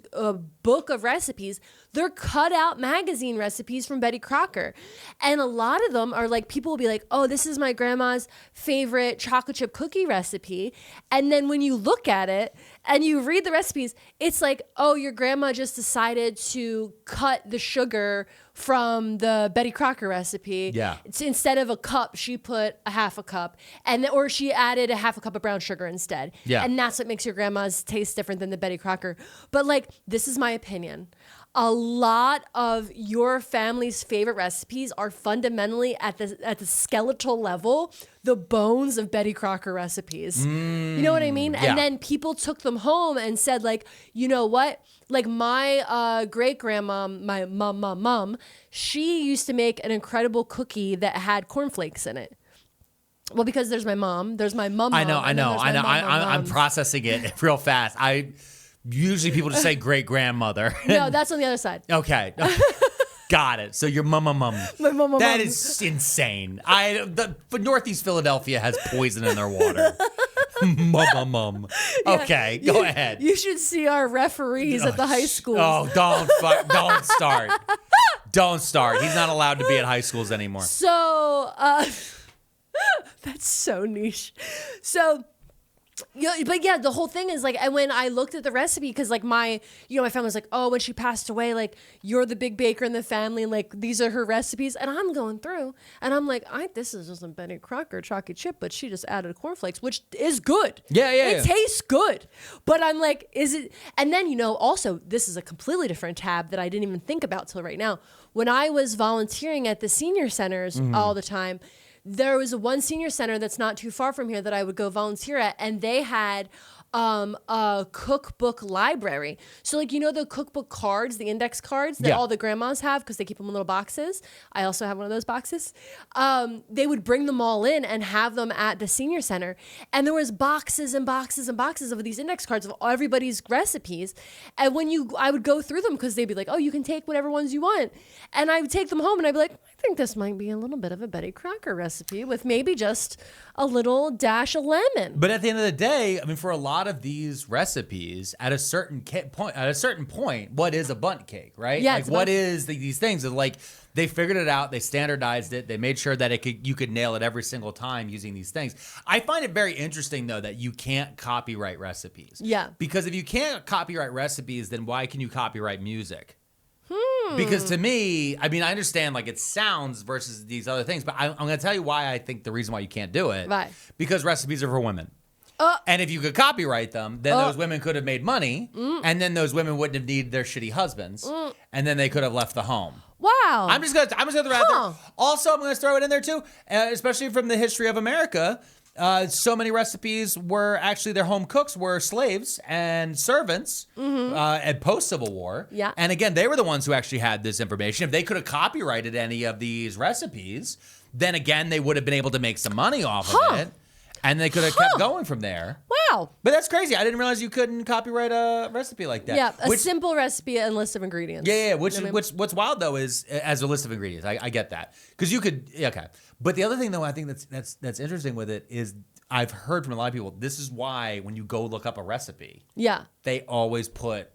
book of recipes, they're cut out magazine recipes from Betty Crocker. And a lot of them are like, people will be like, oh, this is my grandma's favorite chocolate chip cookie recipe. And then when you look at it and you read the recipes, it's like, oh, your grandma just decided to cut the sugar from the Betty Crocker recipe. Yeah. Instead of a cup, she put a half a cup, or she added a half a cup of brown sugar instead. Yeah. And that's what makes your grandma's taste different than the Betty Crocker. But like, this is my opinion. A lot of your family's favorite recipes are fundamentally at the skeletal level, the bones of Betty Crocker recipes. You know what I mean? Yeah. And then people took them home and said, like, you know what? Like my great grandma, my mom, she used to make an incredible cookie that had cornflakes in it. Well, because there's my mom, there's my mum. I know. I'm processing it real fast. Usually people just say great grandmother. No, that's on the other side. Okay. Got it. So your mum. My mum. That is insane. But Northeast Philadelphia has poison in their water. Mum. Okay, go ahead. You should see our referees at the high schools. Oh, don't start. Don't start. He's not allowed to be at high schools anymore. So, that's so niche. So, but yeah, the whole thing is like, and when I looked at the recipe, because like my family was like, oh, when she passed away, like you're the big baker in the family, and like these are her recipes, and I'm going through, and I'm like, this is just a Betty Crocker chalky chip, but she just added cornflakes, which is good. Yeah. It tastes good, but I'm like, is it? And then also, this is a completely different tab that I didn't even think about till right now. When I was volunteering at the senior centers all the time, there was one senior center that's not too far from here that I would go volunteer at, and they had a cookbook library. So like, the cookbook cards, the index cards that all the grandmas have because they keep them in little boxes. I also have one of those boxes. They would bring them all in and have them at the senior center. And there was boxes and boxes and boxes of these index cards of everybody's recipes. And I would go through them because they'd be like, oh, you can take whatever ones you want. And I would take them home and I'd be like, I think this might be a little bit of a Betty Crocker recipe with maybe just a little dash of lemon. But at the end of the day, I mean, for a lot of these recipes, at a certain point, what is a bundt cake, right? Yeah, like what is these things? Like they figured it out, they standardized it, they made sure that you could nail it every single time using these things. I find it very interesting though that you can't copyright recipes. Yeah. Because if you can't copyright recipes, then why can you copyright music? Because to me, I mean, I understand like it sounds versus these other things, but I'm going to tell you why I think the reason why you can't do it. Right. Because recipes are for women. And if you could copyright them, then those women could have made money, and then those women wouldn't have needed their shitty husbands, and then they could have left the home. Wow. I'm just gonna throw it out there. Also, I'm gonna throw it in there too, especially from the history of America. So many recipes were actually their home cooks were slaves and servants at post-Civil War. Yeah. And again, they were the ones who actually had this information. If they could have copyrighted any of these recipes, then again, they would have been able to make some money off of it. And they could have kept going from there. Wow. But that's crazy. I didn't realize you couldn't copyright a recipe like that. Yeah, a simple recipe and list of ingredients. Yeah. What's wild though is as a list of ingredients. I get that because you could. Okay. But the other thing though, I think that's interesting with it is I've heard from a lot of people. This is why when you go look up a recipe, they always put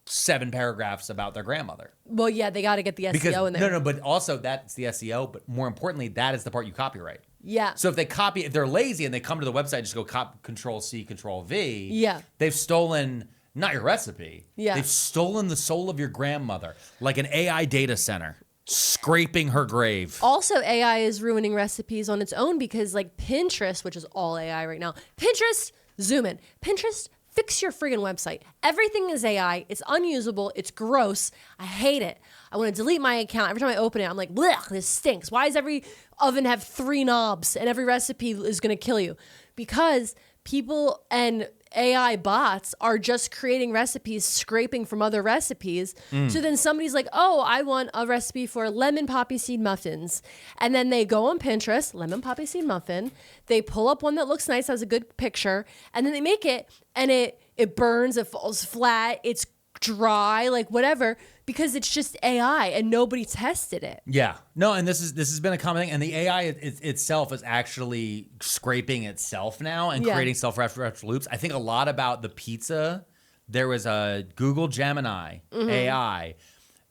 7 paragraphs about their grandmother. Well, yeah, they got to get the SEO in there. No, but also that's the SEO. But more importantly, that is the part you copyright. Yeah. So if they're lazy and they come to the website and just go Control C, Control V, yeah, they've stolen not your recipe. Yeah. They've stolen the soul of your grandmother, like an AI data center, scraping her grave. Also, AI is ruining recipes on its own because like Pinterest, which is all AI right now. Pinterest, zoom in. Pinterest, fix your friggin' website. Everything is AI. It's unusable. It's gross. I hate it. I want to delete my account. Every time I open it, I'm like, blech, this stinks. Why does every oven have 3 knobs and every recipe is going to kill you? Because people and AI bots are just creating recipes, scraping from other recipes. So then somebody's like, oh, I want a recipe for lemon poppy seed muffins. And then they go on Pinterest, lemon poppy seed muffin. They pull up one that looks nice, has a good picture. And then they make it and it burns, it falls flat, it's dry, like whatever, because it's just AI and nobody tested it. Yeah. No, and this has been a common thing. And the AI itself is actually scraping itself now and creating self-referential loops. I think a lot about the pizza. There was a Google Gemini AI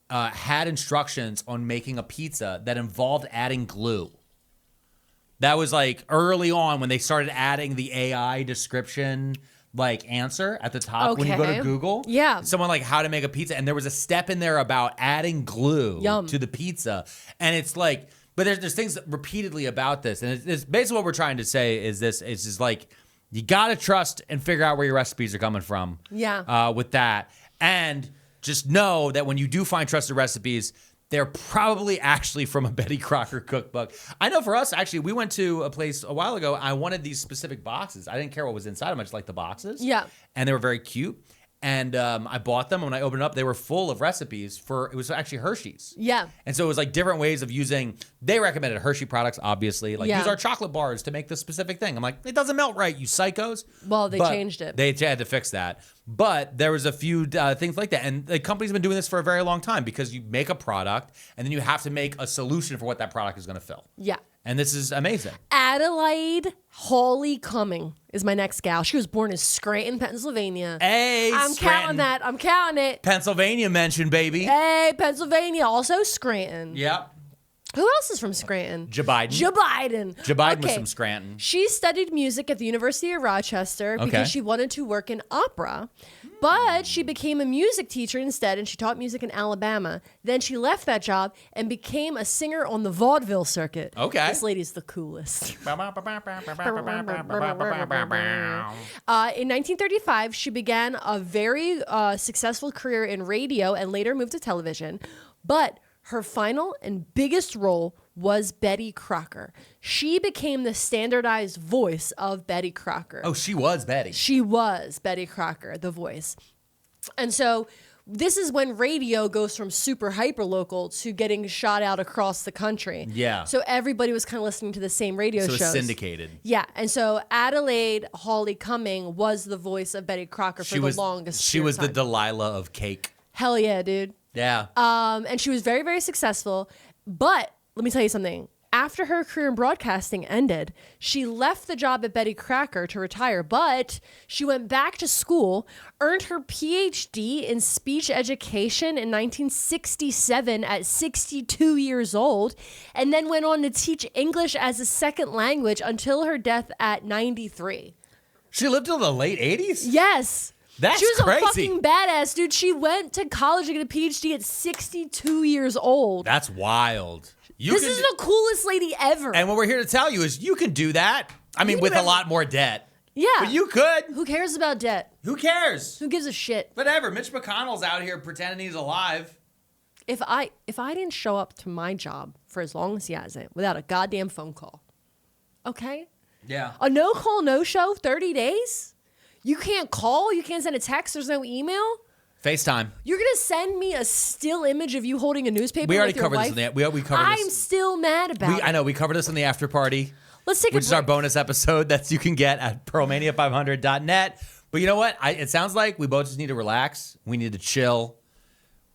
had instructions on making a pizza that involved adding glue. That was like early on when they started adding the AI description. like answer at the top when you go to Okay. Google. Yeah. Someone like how to make a pizza. And there was a step in there about adding glue Yum. to the pizza. And it's like, but there's things repeatedly about this. And it's basically what we're trying to say is this, it's just like, you got to trust and figure out where your recipes are coming from. Yeah. With that. And just know that when you do find trusted recipes, they're probably actually from a Betty Crocker cookbook. I know for us, actually, we went to a place a while ago. I wanted these specific boxes. I didn't care what was inside them. I just liked the boxes. Yeah. And they were very cute. And I bought them. And when I opened it up, they were full of recipes it was actually Hershey's. Yeah. And so it was like different ways of using, they recommended Hershey products, obviously. Like, Yeah. use our chocolate bars to make this specific thing. I'm like, it doesn't melt right, you psychos. Well, they But changed it. They had to fix that. But there was a few things like that. And the company's been doing this for a very long time because you make a product and then you have to make a solution for what that product is going to fill. Yeah. And this is amazing. Adelaide Hawley Cumming is my next gal. She was born in Scranton, Pennsylvania. Hey, I'm Scranton. counting that. I'm counting it. Pennsylvania mentioned, baby. Hey, Pennsylvania. Also Scranton. Yep. Who else is from Scranton? Joe Biden. Joe Biden. Joe Biden was Okay. from Scranton. She studied music at the University of Rochester Okay. because she wanted to work in opera. But she became a music teacher instead, and she taught music in Alabama. Then she left that job and became a singer on the vaudeville circuit. Okay. This lady's the coolest. In 1935, she began a very successful career in radio and later moved to television. But her final and biggest role was Betty Crocker. She became the standardized voice of Betty Crocker. Oh, she was Betty. She was Betty Crocker, the voice. And so this is when radio goes from super hyper local to getting shot out across the country. Yeah. So everybody was kind of listening to the same radio So shows. it's syndicated. Yeah. And so Adelaide Hawley Cumming was the voice of Betty Crocker for the longest She period was of the time. Delilah of cake. Hell yeah, dude. Yeah. And she was very, very successful. But let me tell you something. After her career in broadcasting ended, she left the job at Betty Crocker to retire, but she went back to school, earned her PhD in speech education in 1967 at 62 years old, and then went on to teach English as a second language until her death at 93. She lived till the late 80s? Yes. That's she was crazy. a fucking badass, dude. She went to college to get a PhD at 62 years old. That's wild. This is the coolest lady ever. And what we're here to tell you is you can do that. I mean, can with do a lot more debt. Yeah. But you could. Who cares about debt? Who cares? Who gives a shit? Whatever. Mitch McConnell's out here pretending he's alive. If I didn't show up to my job for as long as he hasn't without a goddamn phone call, okay? Yeah. A no call, no show, 30 days? You can't call, you can't send a text, there's no email? FaceTime. You're gonna send me a still image of you holding a newspaper? We already with your covered wife? this in the we covered I'm this. still mad about it. I know we covered this in the after party, Let's take which a is our break. bonus episode that you can get at pearlmania500.net. But you know what? It sounds like we both just need to relax. We need to chill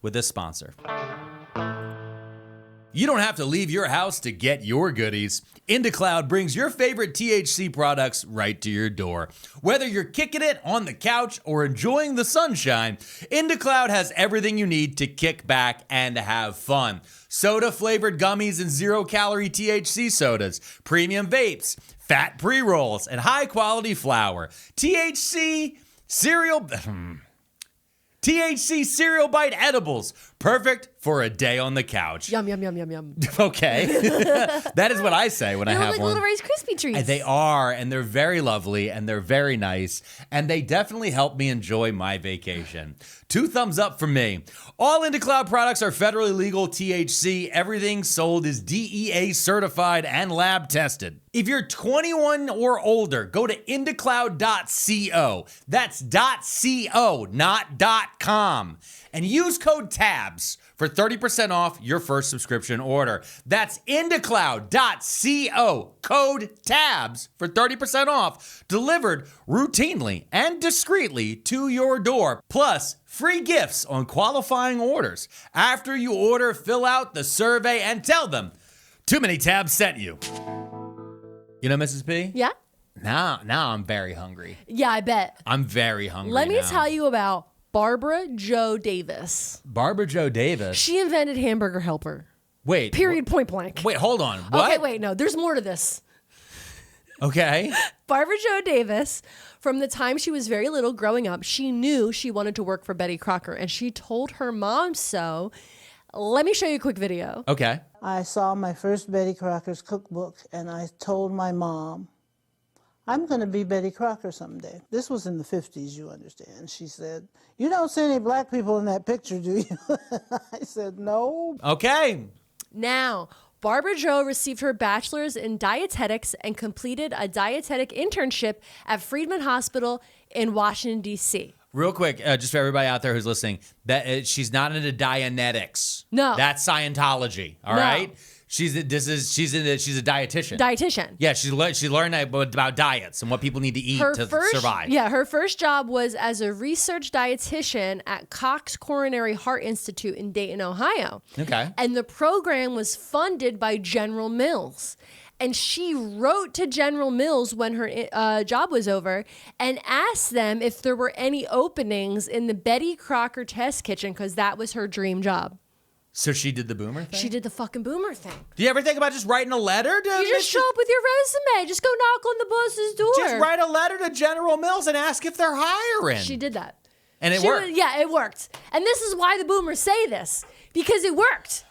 with this sponsor. You don't have to leave your house to get your goodies. IndaCloud brings your favorite THC products right to your door. Whether you're kicking it on the couch or enjoying the sunshine, IndaCloud has everything you need to kick back and have fun. Soda-flavored gummies and zero-calorie THC sodas, premium vapes, fat pre-rolls, and high-quality flour. THC cereal bite edibles, perfect for a day on the couch. Yum, yum, yum, yum, yum. Okay. That is what I say when I They're have like one. little Rice Krispie treats. And they are, and they're very lovely, and they're very nice, and they definitely help me enjoy my vacation. 2 thumbs up from me. All IndaCloud products are federally legal THC. Everything sold is DEA certified and lab tested. If you're 21 or older, go to indacloud.co. That's .co, not .com. And use code TABS for 30% off your first subscription order. That's indacloud.co. Code TABS for 30% off. Delivered routinely and discreetly to your door. Plus, free gifts on qualifying orders. After you order, fill out the survey and tell them Too Many Tabs sent you. You know, Mrs. P? Yeah? Now I'm very hungry. Yeah, I bet. I'm very hungry Let me now. tell you about Barbara Jo Davis. Barbara Jo Davis. She invented Hamburger Helper. Wait. Period, point blank. Wait, hold on. What? Okay, wait, no, there's more to this. Okay. Barbara Jo Davis, from the time she was very little growing up, she knew she wanted to work for Betty Crocker, and she told her mom so. Let me show you a quick video. Okay. I saw my first Betty Crocker's cookbook, and I told my mom, I'm going to be Betty Crocker someday. This was in the 50s, you understand. She said, you don't see any black people in that picture, do you? I said, no. Okay. Now, Barbara Jo received her bachelor's in dietetics and completed a dietetic internship at Friedman Hospital in Washington, D.C. Real quick, just for everybody out there who's listening, that she's not into Dianetics. No. That's Scientology. All No. right. She's a dietitian. Dietitian. Yeah, she learned about diets and what people need to eat to survive. Yeah, her first job was as a research dietitian at Cox Coronary Heart Institute in Dayton, Ohio. Okay. And the program was funded by General Mills. And she wrote to General Mills when her job was over and asked them if there were any openings in the Betty Crocker test kitchen, because that was her dream job. So she did the boomer thing? She did the fucking boomer thing. Do you ever think about just writing a letter to You just show up with your resume. Just go knock on the boss's door. Just write a letter to General Mills and ask if they're hiring. She did that. And it worked. Yeah, it worked. And this is why the boomers say this, because it worked.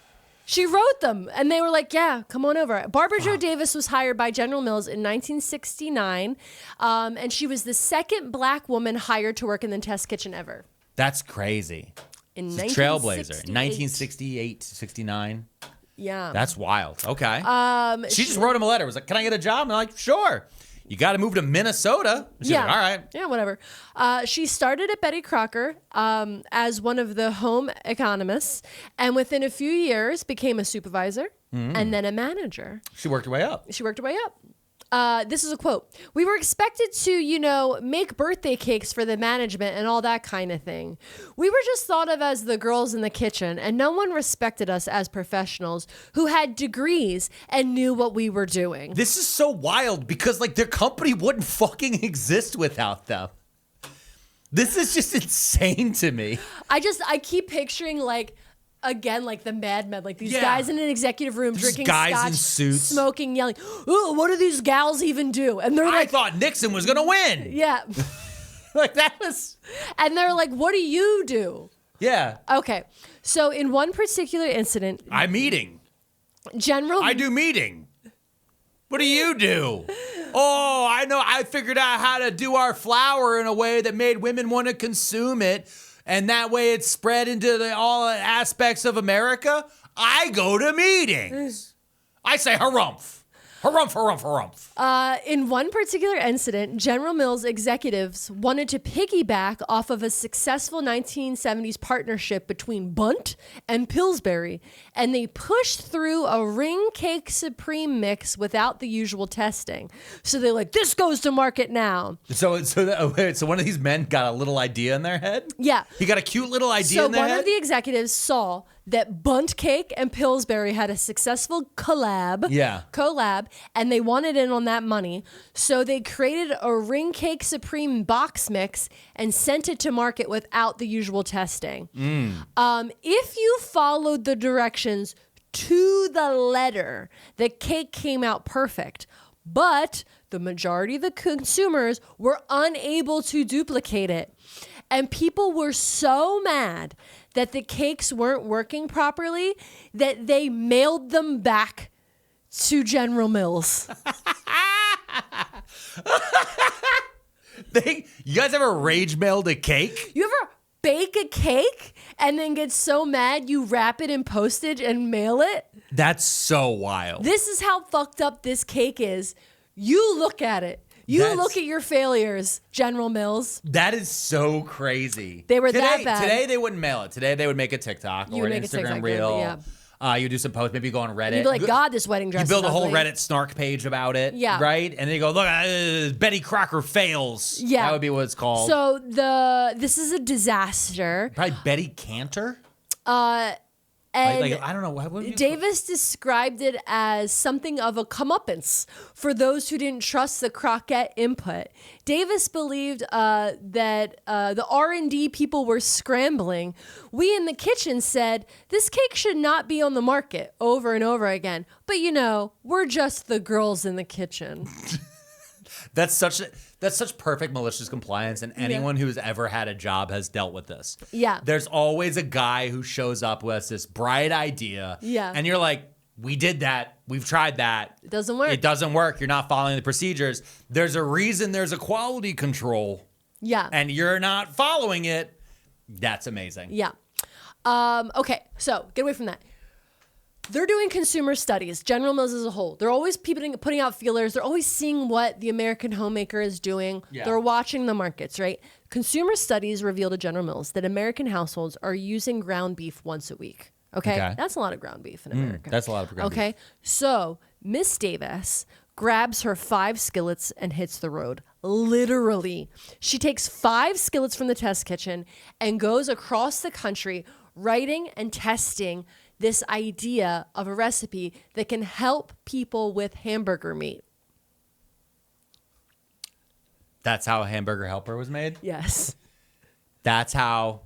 She wrote them, and they were like, yeah, come on over. Barbara Jo Davis was hired by General Mills in 1969, and she was the second black woman hired to work in the test kitchen ever. That's crazy. In It's a trailblazer. 1968, 69. Yeah. That's wild. Okay. She just wrote him a letter. Was like, can I get a job? And they're like, sure. You got to move to Minnesota. She's Yeah. like, all right. Yeah, whatever. She started at Betty Crocker as one of the home economists, and within a few years became a supervisor and then a manager. She worked her way up. She worked her way up. This is a quote. We were expected to, make birthday cakes for the management and all that kind of thing. We were just thought of as the girls in the kitchen, and no one respected us as professionals who had degrees and knew what we were doing. This is so wild because, their company wouldn't fucking exist without them. This is just insane to me. I keep picturing, again, the Mad Men, these Yeah. guys in an executive room Just drinking guys scotch, in suits. smoking, yelling, "Ooh, what do these gals even do?" And they're I like, thought Nixon was going to win. yeah. That was... And they're like, "What do you do?" Yeah. Okay. So in one particular incident, I'm eating. General... I do meeting. What do you do? Oh, I know. I figured out how to do our flour in a way that made women want to consume it. And that way it spread into all aspects of America. I go to meetings. I say harumph. Harumph, harumph, harumph. In one particular incident, General Mills executives wanted to piggyback off of a successful 1970s partnership between Bundt and Pillsbury, and they pushed through a ring cake supreme mix without the usual testing. So they're like, this goes to market now. So one of these men got a little idea in their head? Yeah. He got a cute little idea So in their one head? of the executives saw that Bundt Cake and Pillsbury had a successful collab, and they wanted in on that money. So they created a ring cake supreme box mix and sent it to market without the usual testing. If you followed the directions to the letter, the cake came out perfect. But the majority of the consumers were unable to duplicate it. And people were so mad that the cakes weren't working properly that they mailed them back to General Mills. You guys ever rage mailed a cake? You ever bake a cake and then get so mad you wrap it in postage and mail it? That's so wild. This is how fucked up this cake is. You look at it. Look at your failures, General Mills. That is so crazy. They were that bad. Today they wouldn't mail it. Today they would make a TikTok or an Instagram reel. Yeah. You do some posts, maybe go on Reddit. You'd be like, God, this wedding dress You build is a whole ugly. Reddit snark page about it. Yeah. Right? And then you go, look, Betty Crocker fails. Yeah. That would be what it's called. So this is a disaster. Probably Betty Cantor? And I don't know. What would you Davis described it as something of a comeuppance for those who didn't trust the croquette input. Davis believed that the R&D people were scrambling. We in the kitchen said, this cake should not be on the market over and over again. But, we're just the girls in the kitchen. That's such perfect malicious compliance, and anyone who's ever had a job has dealt with this. Yeah. There's always a guy who shows up with this bright idea. Yeah. And you're like, we did that. We've tried that. It doesn't work. It doesn't work. You're not following the procedures. There's a reason there's a quality control. Yeah. And you're not following it. That's amazing. Yeah. Okay, so get away from that. They're doing consumer studies, General Mills as a whole. They're always putting out feelers. They're always seeing what the American homemaker is doing. Yeah. They're watching the markets, right? Consumer studies reveal to General Mills that American households are using ground beef once a week. Okay? That's a lot of ground beef in America. That's a lot of ground beef. Okay? So Miss Davis grabs her 5 skillets and hits the road. Literally. She takes 5 skillets from the test kitchen and goes across the country writing and testing this idea of a recipe that can help people with hamburger meat. That's how a hamburger helper was made? Yes. That's how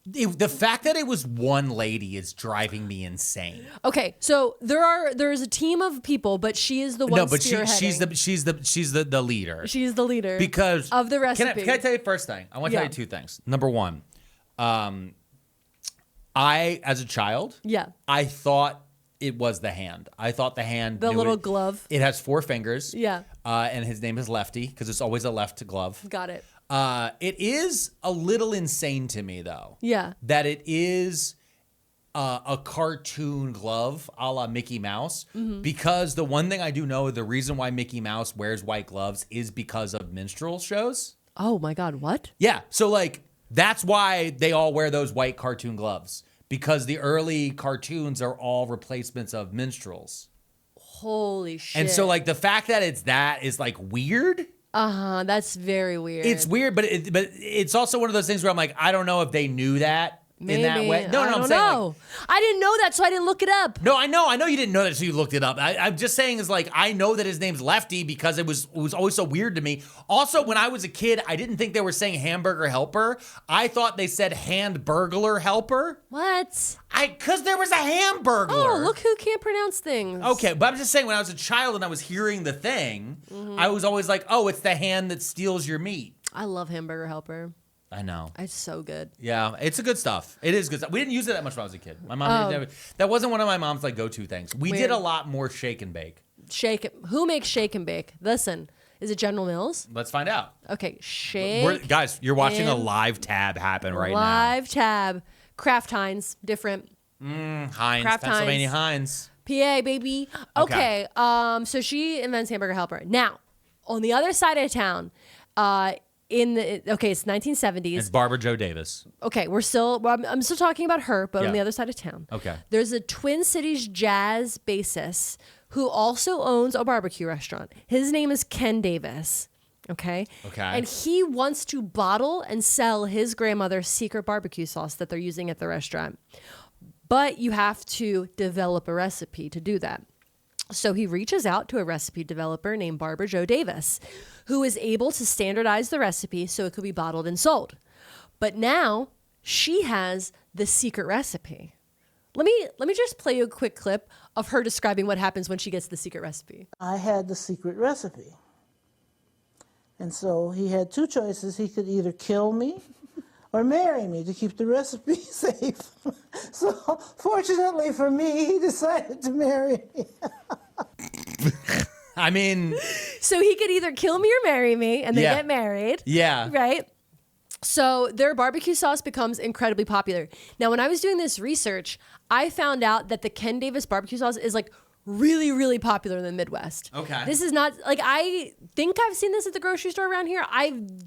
the fact that it was one lady is driving me insane. Okay, so there is a team of people, but she is the one spearheading. she's the leader. She's the leader Because of the recipe. Can I tell you the first thing? I want to tell you 2 things. Number 1, I, as a child, I thought it was the hand. I thought the hand, the little glove. It has 4 fingers. Yeah. And his name is Lefty because it's always a left glove. Got it. It is a little insane to me, though. Yeah. That it is a cartoon glove a la Mickey Mouse. Because the one thing I do know, the reason why Mickey Mouse wears white gloves is because of minstrel shows. Oh, my God. What? Yeah. So, like, that's why they all wear those white cartoon gloves. Because the early cartoons are all replacements of minstrels. Holy shit. And so, like, the fact that it's that is, like, weird. Uh-huh. That's very weird. It's weird, but it's also one of those things where I'm like, I don't know if they knew that in that way. No, I'm saying, know. I didn't know that, so I didn't look it up. No, I know you didn't know that, so you looked it up. I'm just saying is like, I know that his name's Lefty because it was always so weird to me. Also, when I was a kid, I didn't think they were saying hamburger helper. I thought they said hand burglar helper. What? Because there was a hamburger. Oh, look who can't pronounce things. Okay, but I'm just saying when I was a child and I was hearing the thing, I was always like, oh, it's the hand that steals your meat. I love hamburger helper. I know. It's so good. Yeah, it's a good stuff. It is good stuff. We didn't use it that much when I was a kid. My mom didn't that wasn't one of my mom's like go-to things. We did a lot more shake and bake. Who makes shake and bake? Listen, is it General Mills? Let's find out. Okay, shake. Guys, you're watching a live tab happen right now. Live tab. Kraft Heinz, different. Heinz, Kraft Pennsylvania Heinz. PA, baby. Okay. So she invents hamburger helper. Now, on the other side of town, it's 1970s. It's Barbara Jo Davis. Okay, I'm still talking about her, but on the other side of town. Okay. There's a Twin Cities jazz bassist who also owns a barbecue restaurant. His name is Ken Davis. Okay. And he wants to bottle and sell his grandmother's secret barbecue sauce that they're using at the restaurant. But you have to develop a recipe to do that. So he reaches out to a recipe developer named Barbara Jo Davis, who is able to standardize the recipe so it could be bottled and sold. But now she has the secret recipe. Let me just play you a quick clip of her describing what happens when she gets the secret recipe. I had the secret recipe. And so he had 2 choices. He could either kill me or marry me to keep the recipe safe. So fortunately for me, he decided to marry me. I mean... So he could either kill me or marry me, and they get married. Yeah. Right? So their barbecue sauce becomes incredibly popular. Now, when I was doing this research, I found out that the Ken Davis barbecue sauce is like really, really popular in the Midwest. Okay. This is not like, I think I've seen this at the grocery store around here.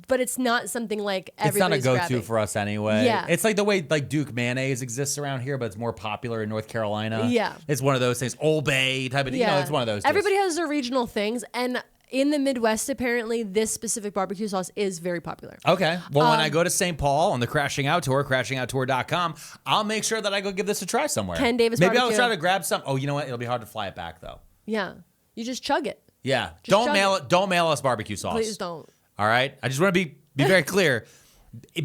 But it's not something like everybody's It's not a go-to grabbing. for us anyway. Yeah. It's like the way like Duke mayonnaise exists around here, but it's more popular in North Carolina. Yeah. It's one of those things. Old Bay type of, it's one of those. Everybody has their regional things. And in the Midwest, apparently, this specific barbecue sauce is very popular. Okay. Well, when I go to St. Paul on the Crashing Out Tour, crashingouttour.com, I'll make sure that I go give this a try somewhere. Ken Davis Maybe barbecue. I'll try to grab some. Oh, you know what? It'll be hard to fly it back, though. Yeah. You just chug it. Yeah. Just Don't mail us barbecue sauce. Please don't. All right? I just want to be very clear.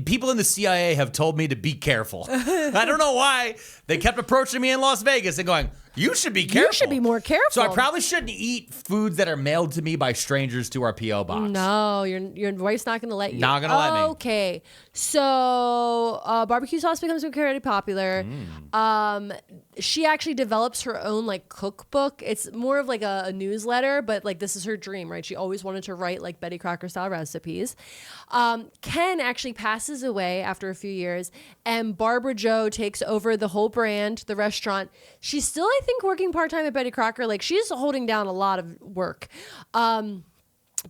People in the CIA have told me to be careful. I don't know why. They kept approaching me in Las Vegas and going, you should be careful. You should be more careful. So I probably shouldn't eat foods that are mailed to me by strangers to our P.O. box. No, your wife's not going to let you. Not gonna let me. Okay. So barbecue sauce becomes very popular. She actually develops her own like cookbook. It's more of like a newsletter, but like this is her dream, right? She always wanted to write like Betty Crocker style recipes. Ken actually passes away after a few years, and Barbara Jo takes over the whole brand, the restaurant. She's still, I think, working part-time at Betty Crocker. Like she's holding down a lot of work.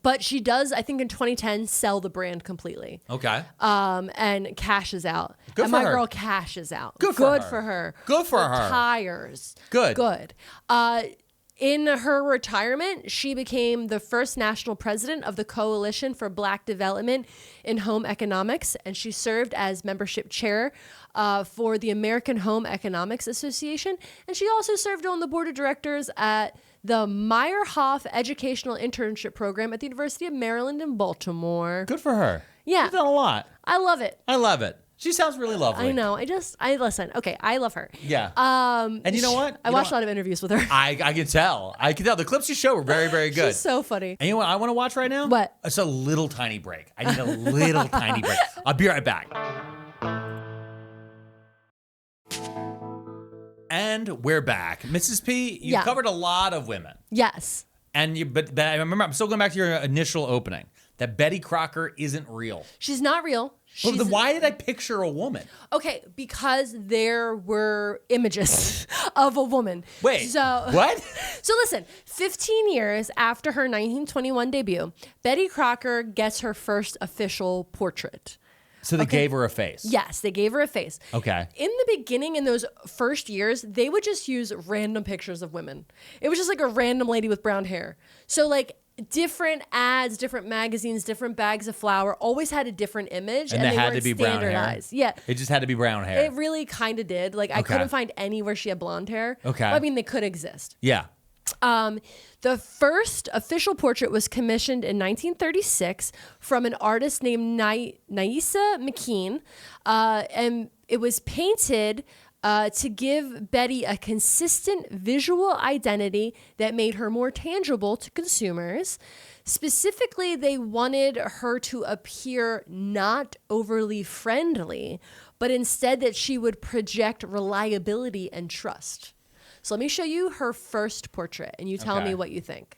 But she does, I think in 2010, sell the brand completely. Okay. And cashes out. Good and for my her. girl cashes out. Good for her. Good for her. Tires. Good. In her retirement, she became the first national president of the Coalition for Black Development in Home Economics, and she served as membership chair for the American Home Economics Association. And she also served on the board of directors at the Meyerhoff Educational Internship Program at the University of Maryland in Baltimore. Good for her. Yeah. She's done a lot. I love it. I love it. She sounds really lovely. I know. I listen. Okay, I love her. Yeah. And you know what? I watched a lot of interviews with her. I can tell. I can tell. The clips you show were very, very good. She's so funny. And you know what I want to watch right now? What? It's a little tiny break. I need a little tiny break. I'll be right back. And we're back. Mrs. P, you covered a lot of women. Yes. And but I remember, I'm still going back to your initial opening, that Betty Crocker isn't real. She's not real. Well, then why did I picture a woman? Okay, because there were images of a woman. Wait, so, what? So listen, 15 years after her 1921 debut, Betty Crocker gets her first official portrait. So they gave her a face? Yes, they gave her a face. Okay. In the beginning, in those first years, they would just use random pictures of women. It was just like a random lady with brown hair. So like different ads, different magazines, different bags of flour always had a different image. And they had to be brown hair? Standardized. Yeah. It just had to be brown hair? It really kind of did. Like I couldn't find any where she had blonde hair. Okay. But, I mean, they could exist. Yeah. The first official portrait was commissioned in 1936 from an artist named Naisa McKean, and it was painted to give Betty a consistent visual identity that made her more tangible to consumers. Specifically, they wanted her to appear not overly friendly, but instead that she would project reliability and trust. So let me show you her first portrait, and you tell me what you think.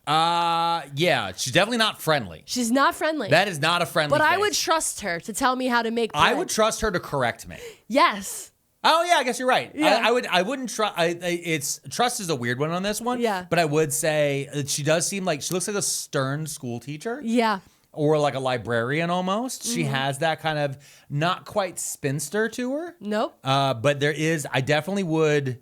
Yeah, she's definitely not friendly. She's not friendly. That is not a friendly But face. I would trust her to tell me how to make bread. I would trust her to correct me. Yes. Oh yeah, I guess you're right. Yeah. I wouldn't trust. It's trust is a weird one on this one. Yeah. But I would say that she does seem like she looks like a stern school teacher. Yeah. Or like a librarian almost. She has that kind of not quite spinster to her. Nope. But there is. I definitely would.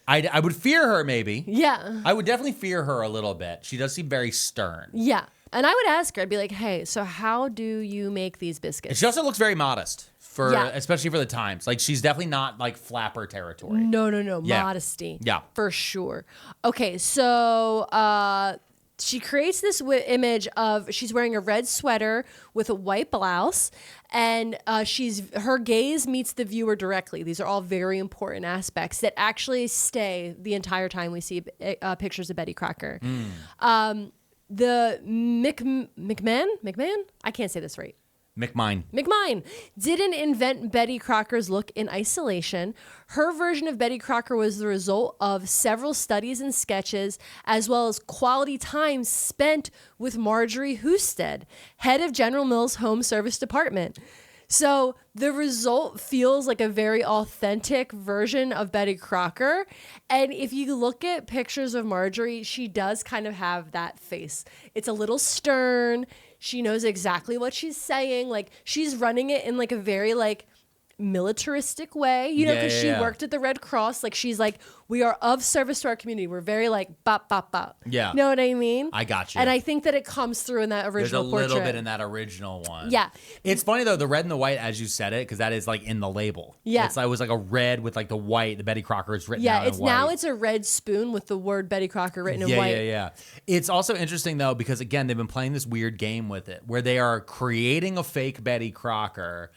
I would fear her maybe. Yeah. I would definitely fear her a little bit. She does seem very stern. Yeah. And I would ask her, I'd be like, hey, so how do you make these biscuits? She also looks very modest especially for the times. Like she's definitely not like flapper territory. No. Yeah. Modesty. Yeah. For sure. Okay, so she creates this image of she's wearing a red sweater with a white blouse, and her gaze meets the viewer directly. These are all very important aspects that actually stay the entire time we see pictures of Betty Crocker. The McMahon? I can't say this right. McMine didn't invent Betty Crocker's look in isolation. Her version of Betty Crocker was the result of several studies and sketches, as well as quality time spent with Marjorie Husted, head of General Mills' Home Service Department. So the result feels like a very authentic version of Betty Crocker. And if you look at pictures of Marjorie, she does kind of have that face. It's a little stern. She knows exactly what she's saying. Like she's running it in like a very like militaristic way, you know, because she worked at the Red Cross. Like she's like, we are of service to our community. We're very like bop, bop, bop. Yeah. Know what I mean? I got you. And I think that it comes through in that original portrait. There's a little bit in that original one. Yeah. It's funny though, the red and the white, as you said it, because that is like in the label. Yeah. It was like a red with like the white, the Betty Crocker is written out in white. Now it's a red spoon with the word Betty Crocker written in white. Yeah. It's also interesting though, because again, they've been playing this weird game with it where they are creating a fake Betty Crocker,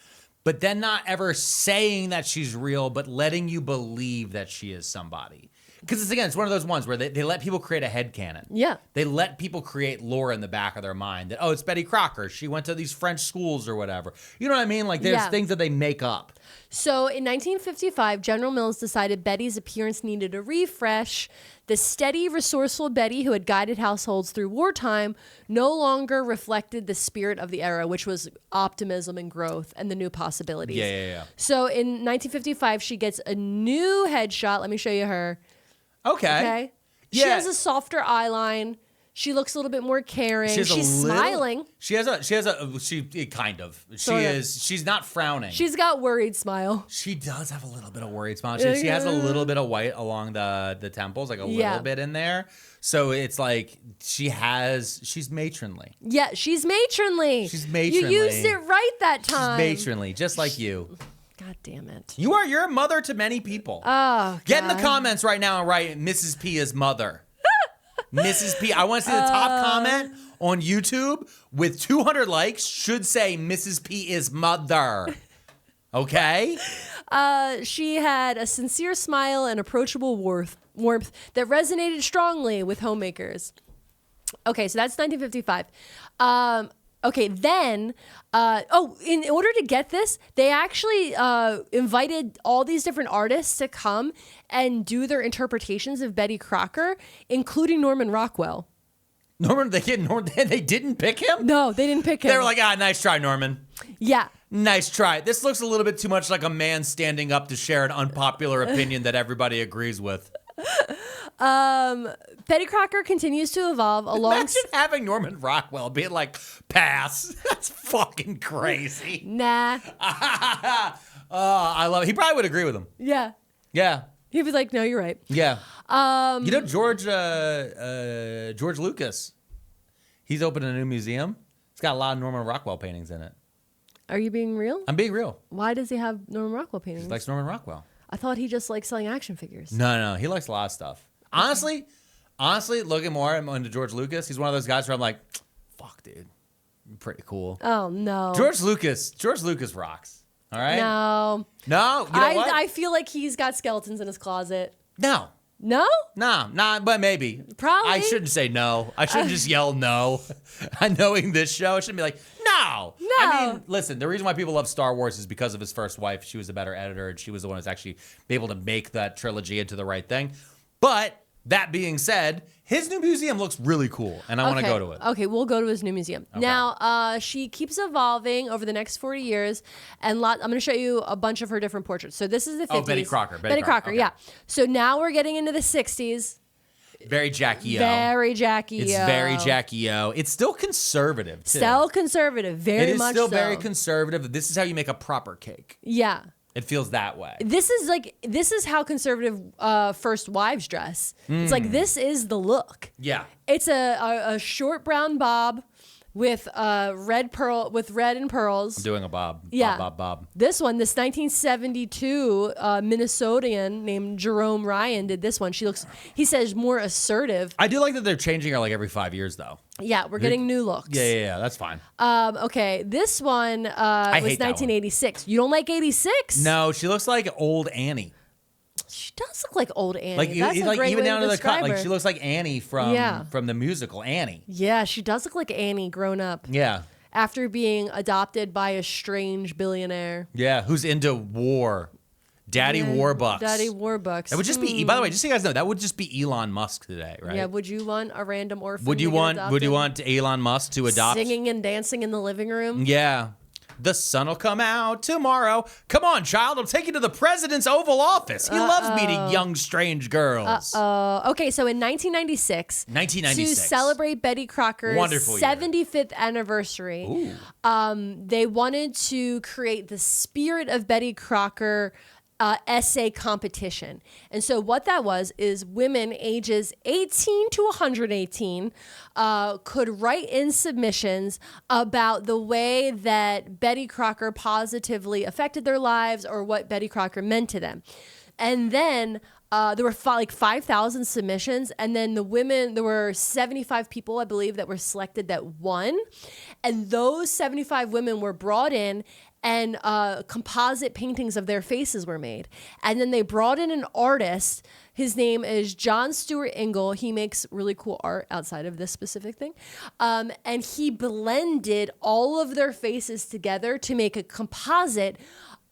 but then not ever saying that she's real, but letting you believe that she is somebody. Because it's one of those ones where they let people create a headcanon. Yeah. They let people create lore in the back of their mind that, oh, it's Betty Crocker. She went to these French schools or whatever. You know what I mean? Like, there's things that they make up. So in 1955, General Mills decided Betty's appearance needed a refresh. The steady, resourceful Betty, who had guided households through wartime, no longer reflected the spirit of the era, which was optimism and growth and the new possibilities. Yeah. So in 1955, she gets a new headshot. Let me show you her. Okay. She has a softer eyeline. She looks a little bit more caring. She's smiling. She kind of. She's not frowning. She's got worried smile. She does have a little bit of worried smile. She has a little bit of white along the temples, like a little bit in there. So it's like she's matronly. Yeah, she's matronly. She's matronly. You used it right that time. She's matronly, just like you. God damn it. You're a mother to many people. Oh, Get in the comments right now and write Mrs. P is mother. Mrs. P. I want to see the top comment on YouTube with 200 likes should say Mrs. P is mother. Okay? She had a sincere smile and approachable warmth that resonated strongly with homemakers. Okay, so that's 1955. Okay, then, in order to get this, they actually invited all these different artists to come and do their interpretations of Betty Crocker, including Norman Rockwell. They didn't pick him? No, they didn't pick him. They were like, nice try, Norman. Yeah. Nice try. This looks a little bit too much like a man standing up to share an unpopular opinion that everybody agrees with. Betty Crocker continues to evolve along. Imagine having Norman Rockwell being like, pass. That's fucking crazy. Nah. I love it. He probably would agree with him. Yeah. Yeah. He'd be like, no, you're right. Yeah. George Lucas, he's opening a new museum. It's got a lot of Norman Rockwell paintings in it. Are you being real? I'm being real. Why does he have Norman Rockwell paintings? He likes Norman Rockwell. I thought he just liked selling action figures. No. He likes a lot of stuff. Honestly, looking more into George Lucas, he's one of those guys where I'm like, fuck, dude. You're pretty cool. Oh, no. George Lucas rocks. All right? No. You know what? I feel like he's got skeletons in his closet. No. No? Nah, but maybe. Probably. I shouldn't say no. I shouldn't just yell no. Knowing this show, I shouldn't be like, no. I mean, listen, the reason why people love Star Wars is because of his first wife. She was a better editor, and she was the one who's actually able to make that trilogy into the right thing. But that being said, his new museum looks really cool, and I want to go to it. Okay, we'll go to his new museum. Okay. Now, she keeps evolving over the next 40 years, and I'm going to show you a bunch of her different portraits. So this is the 50s. Oh, Betty Crocker. Betty Crocker, okay. Yeah. So now we're getting into the 60s. Very Jackie O. Very Jackie O. It's very Jackie O. It's still conservative, too. Still conservative, very much so. It is still very conservative. This is how you make a proper cake. Yeah. It feels that way. This is how conservative first wives dress. It's like, this is the look. Yeah. It's a short brown bob with red and pearls. I'm doing a bob. Yeah. Bob. This 1972 Minnesotan named Jerome Ryan did this one. He says, more assertive. I do like that they're changing her like every 5 years, though. Yeah, we're getting new looks. Yeah, that's fine. Okay, this one was 1986. You don't like 86? No, she looks like old Annie. She does look like old Annie. Like, that's a great even way down to to the cut, describe her. like she looks like Annie from the musical Annie. Yeah, she does look like Annie grown up. Yeah. After being adopted by a strange billionaire. Yeah, who's into war. Daddy Warbucks. Daddy Warbucks. That would just be, by the way, just so you guys know, that would just be Elon Musk today, right? Yeah, would you want a random orphan Would you want Elon Musk to adopt? Singing and dancing in the living room? Yeah. The sun will come out tomorrow. Come on, child. I'll take you to the president's Oval Office. He loves meeting young, strange girls. Okay, so in 1996, to celebrate Betty Crocker's 75th anniversary, they wanted to create the Spirit of Betty Crocker essay competition. And so what that was is women ages 18 to 118 could write in submissions about the way that Betty Crocker positively affected their lives or what Betty Crocker meant to them. And then there were 5,000 submissions, and then there were 75 people, I believe, that were selected that won. And those 75 women were brought in, and composite paintings of their faces were made. And then they brought in an artist. His name is John Stuart Ingle. He makes really cool art outside of this specific thing. And he blended all of their faces together to make a composite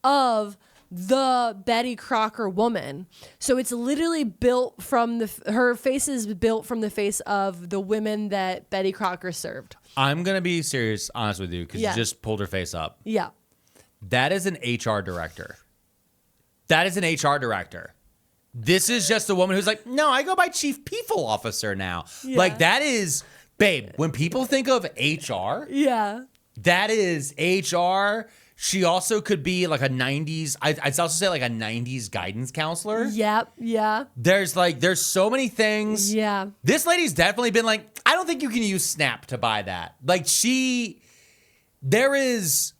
of the Betty Crocker woman. So it's literally built from her face is built from the face of the women that Betty Crocker served. I'm going to be honest with you, because you just pulled her face up. Yeah. That is an HR director. That is an HR director. This is just a woman who's like, no, I go by chief people officer now. Yeah. Like, that is, babe, when people think of HR, Yeah. that is HR. She also could be like a 90s, I'd also say like a 90s guidance counselor. Yep. Yeah. There's so many things. Yeah. This lady's definitely been like, I don't think you can use Snap to buy that. Like,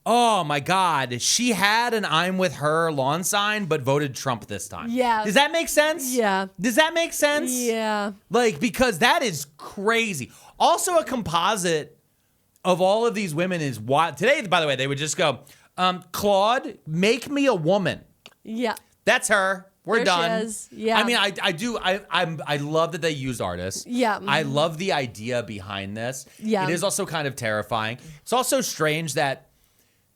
oh my God, she had an I'm with her lawn sign, but voted Trump this time. Yeah. Does that make sense? Yeah. Does that make sense? Yeah. Like, because that is crazy. Also, a composite of all of these women is what today, by the way, they would just go, Claude, make me a woman. Yeah. That's her. We're There done. she is. Yeah. I mean, I love that they used artists. Yeah. I love the idea behind this. Yeah. It is also kind of terrifying. It's also strange that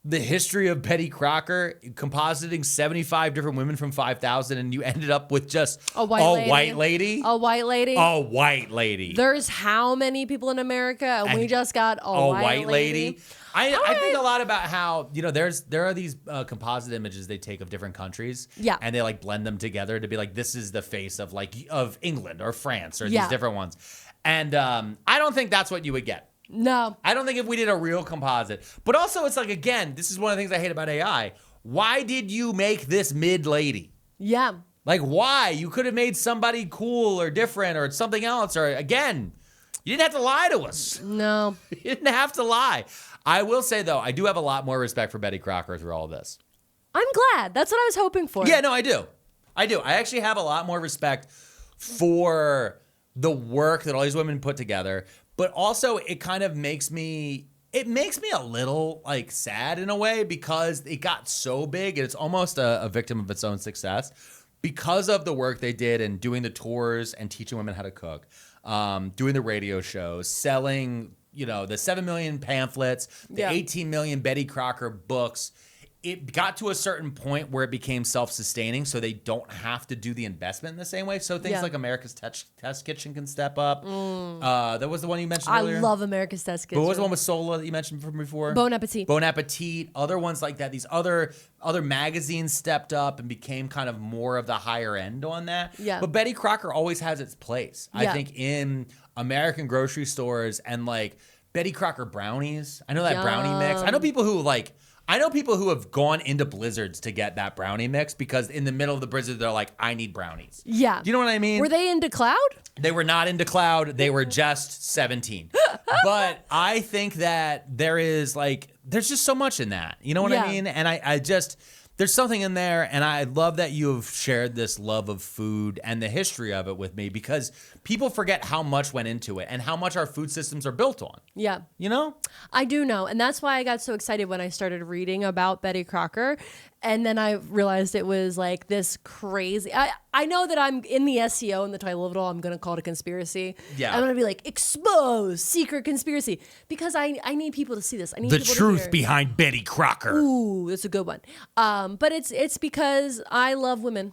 the history of Betty Crocker, compositing 75 different women from 5,000, and you ended up with just A white lady. white lady. A white lady. A white lady. There's how many people in America, and we just got a white lady. I think right. a lot about how, there are these composite images they take of different countries. Yeah. And they like blend them together to be like, this is the face of of England or France or Yeah. these different ones. And I don't think that's what you would get. No. I don't think if we did a real composite. But also it's like, again, this is one of the things I hate about AI. Why did you make this mid lady? Yeah. Like, why? You could have made somebody cool or different or something else. Or again, you didn't have to lie to us. No. You didn't have to lie. I will say, though, I do have a lot more respect for Betty Crocker through all of this. I'm glad. That's what I was hoping for. Yeah, no, I do. I actually have a lot more respect for the work that all these women put together. But also, it kind of makes me a little like sad in a way, because it got so big and it's almost a victim of its own success because of the work they did and doing the tours and teaching women how to cook, doing the radio shows, selling, the 7 million pamphlets, the 18 million Betty Crocker books. It got to a certain point where it became self-sustaining, so they don't have to do the investment in the same way. So things like America's Test Kitchen can step up. That was the one you mentioned earlier. I love America's Test Kitchen. But what was the one with Sola that you mentioned from before? Bon Appetit. Bon Appetit. Other ones like that. These other magazines stepped up and became kind of more of the higher end on that. Yeah. But Betty Crocker always has its place. I Yeah. think in American grocery stores, and like Betty Crocker brownies. I know that brownie mix. I know people who have gone into Blizzards to get that brownie mix because in the middle of the blizzard, they're like, I need brownies. Yeah. Do you know what I mean? Were they into Cloud? They were not into Cloud. They were just 17. But I think that there's just so much in that. You know what I mean? And I just, there's something in there. And I love that you have shared this love of food and the history of it with me, because people forget how much went into it and how much our food systems are built on. Yeah. You know? I do know. And that's why I got so excited when I started reading about Betty Crocker. And then I realized it was like this crazy. I know that I'm in the SEO and the title of it all. I'm going to call it a conspiracy. Yeah. I'm going to be like, expose secret conspiracy, because I need people to see this. I need The people to truth hear. behind Betty Crocker. Ooh, that's a good one. But it's because I love women.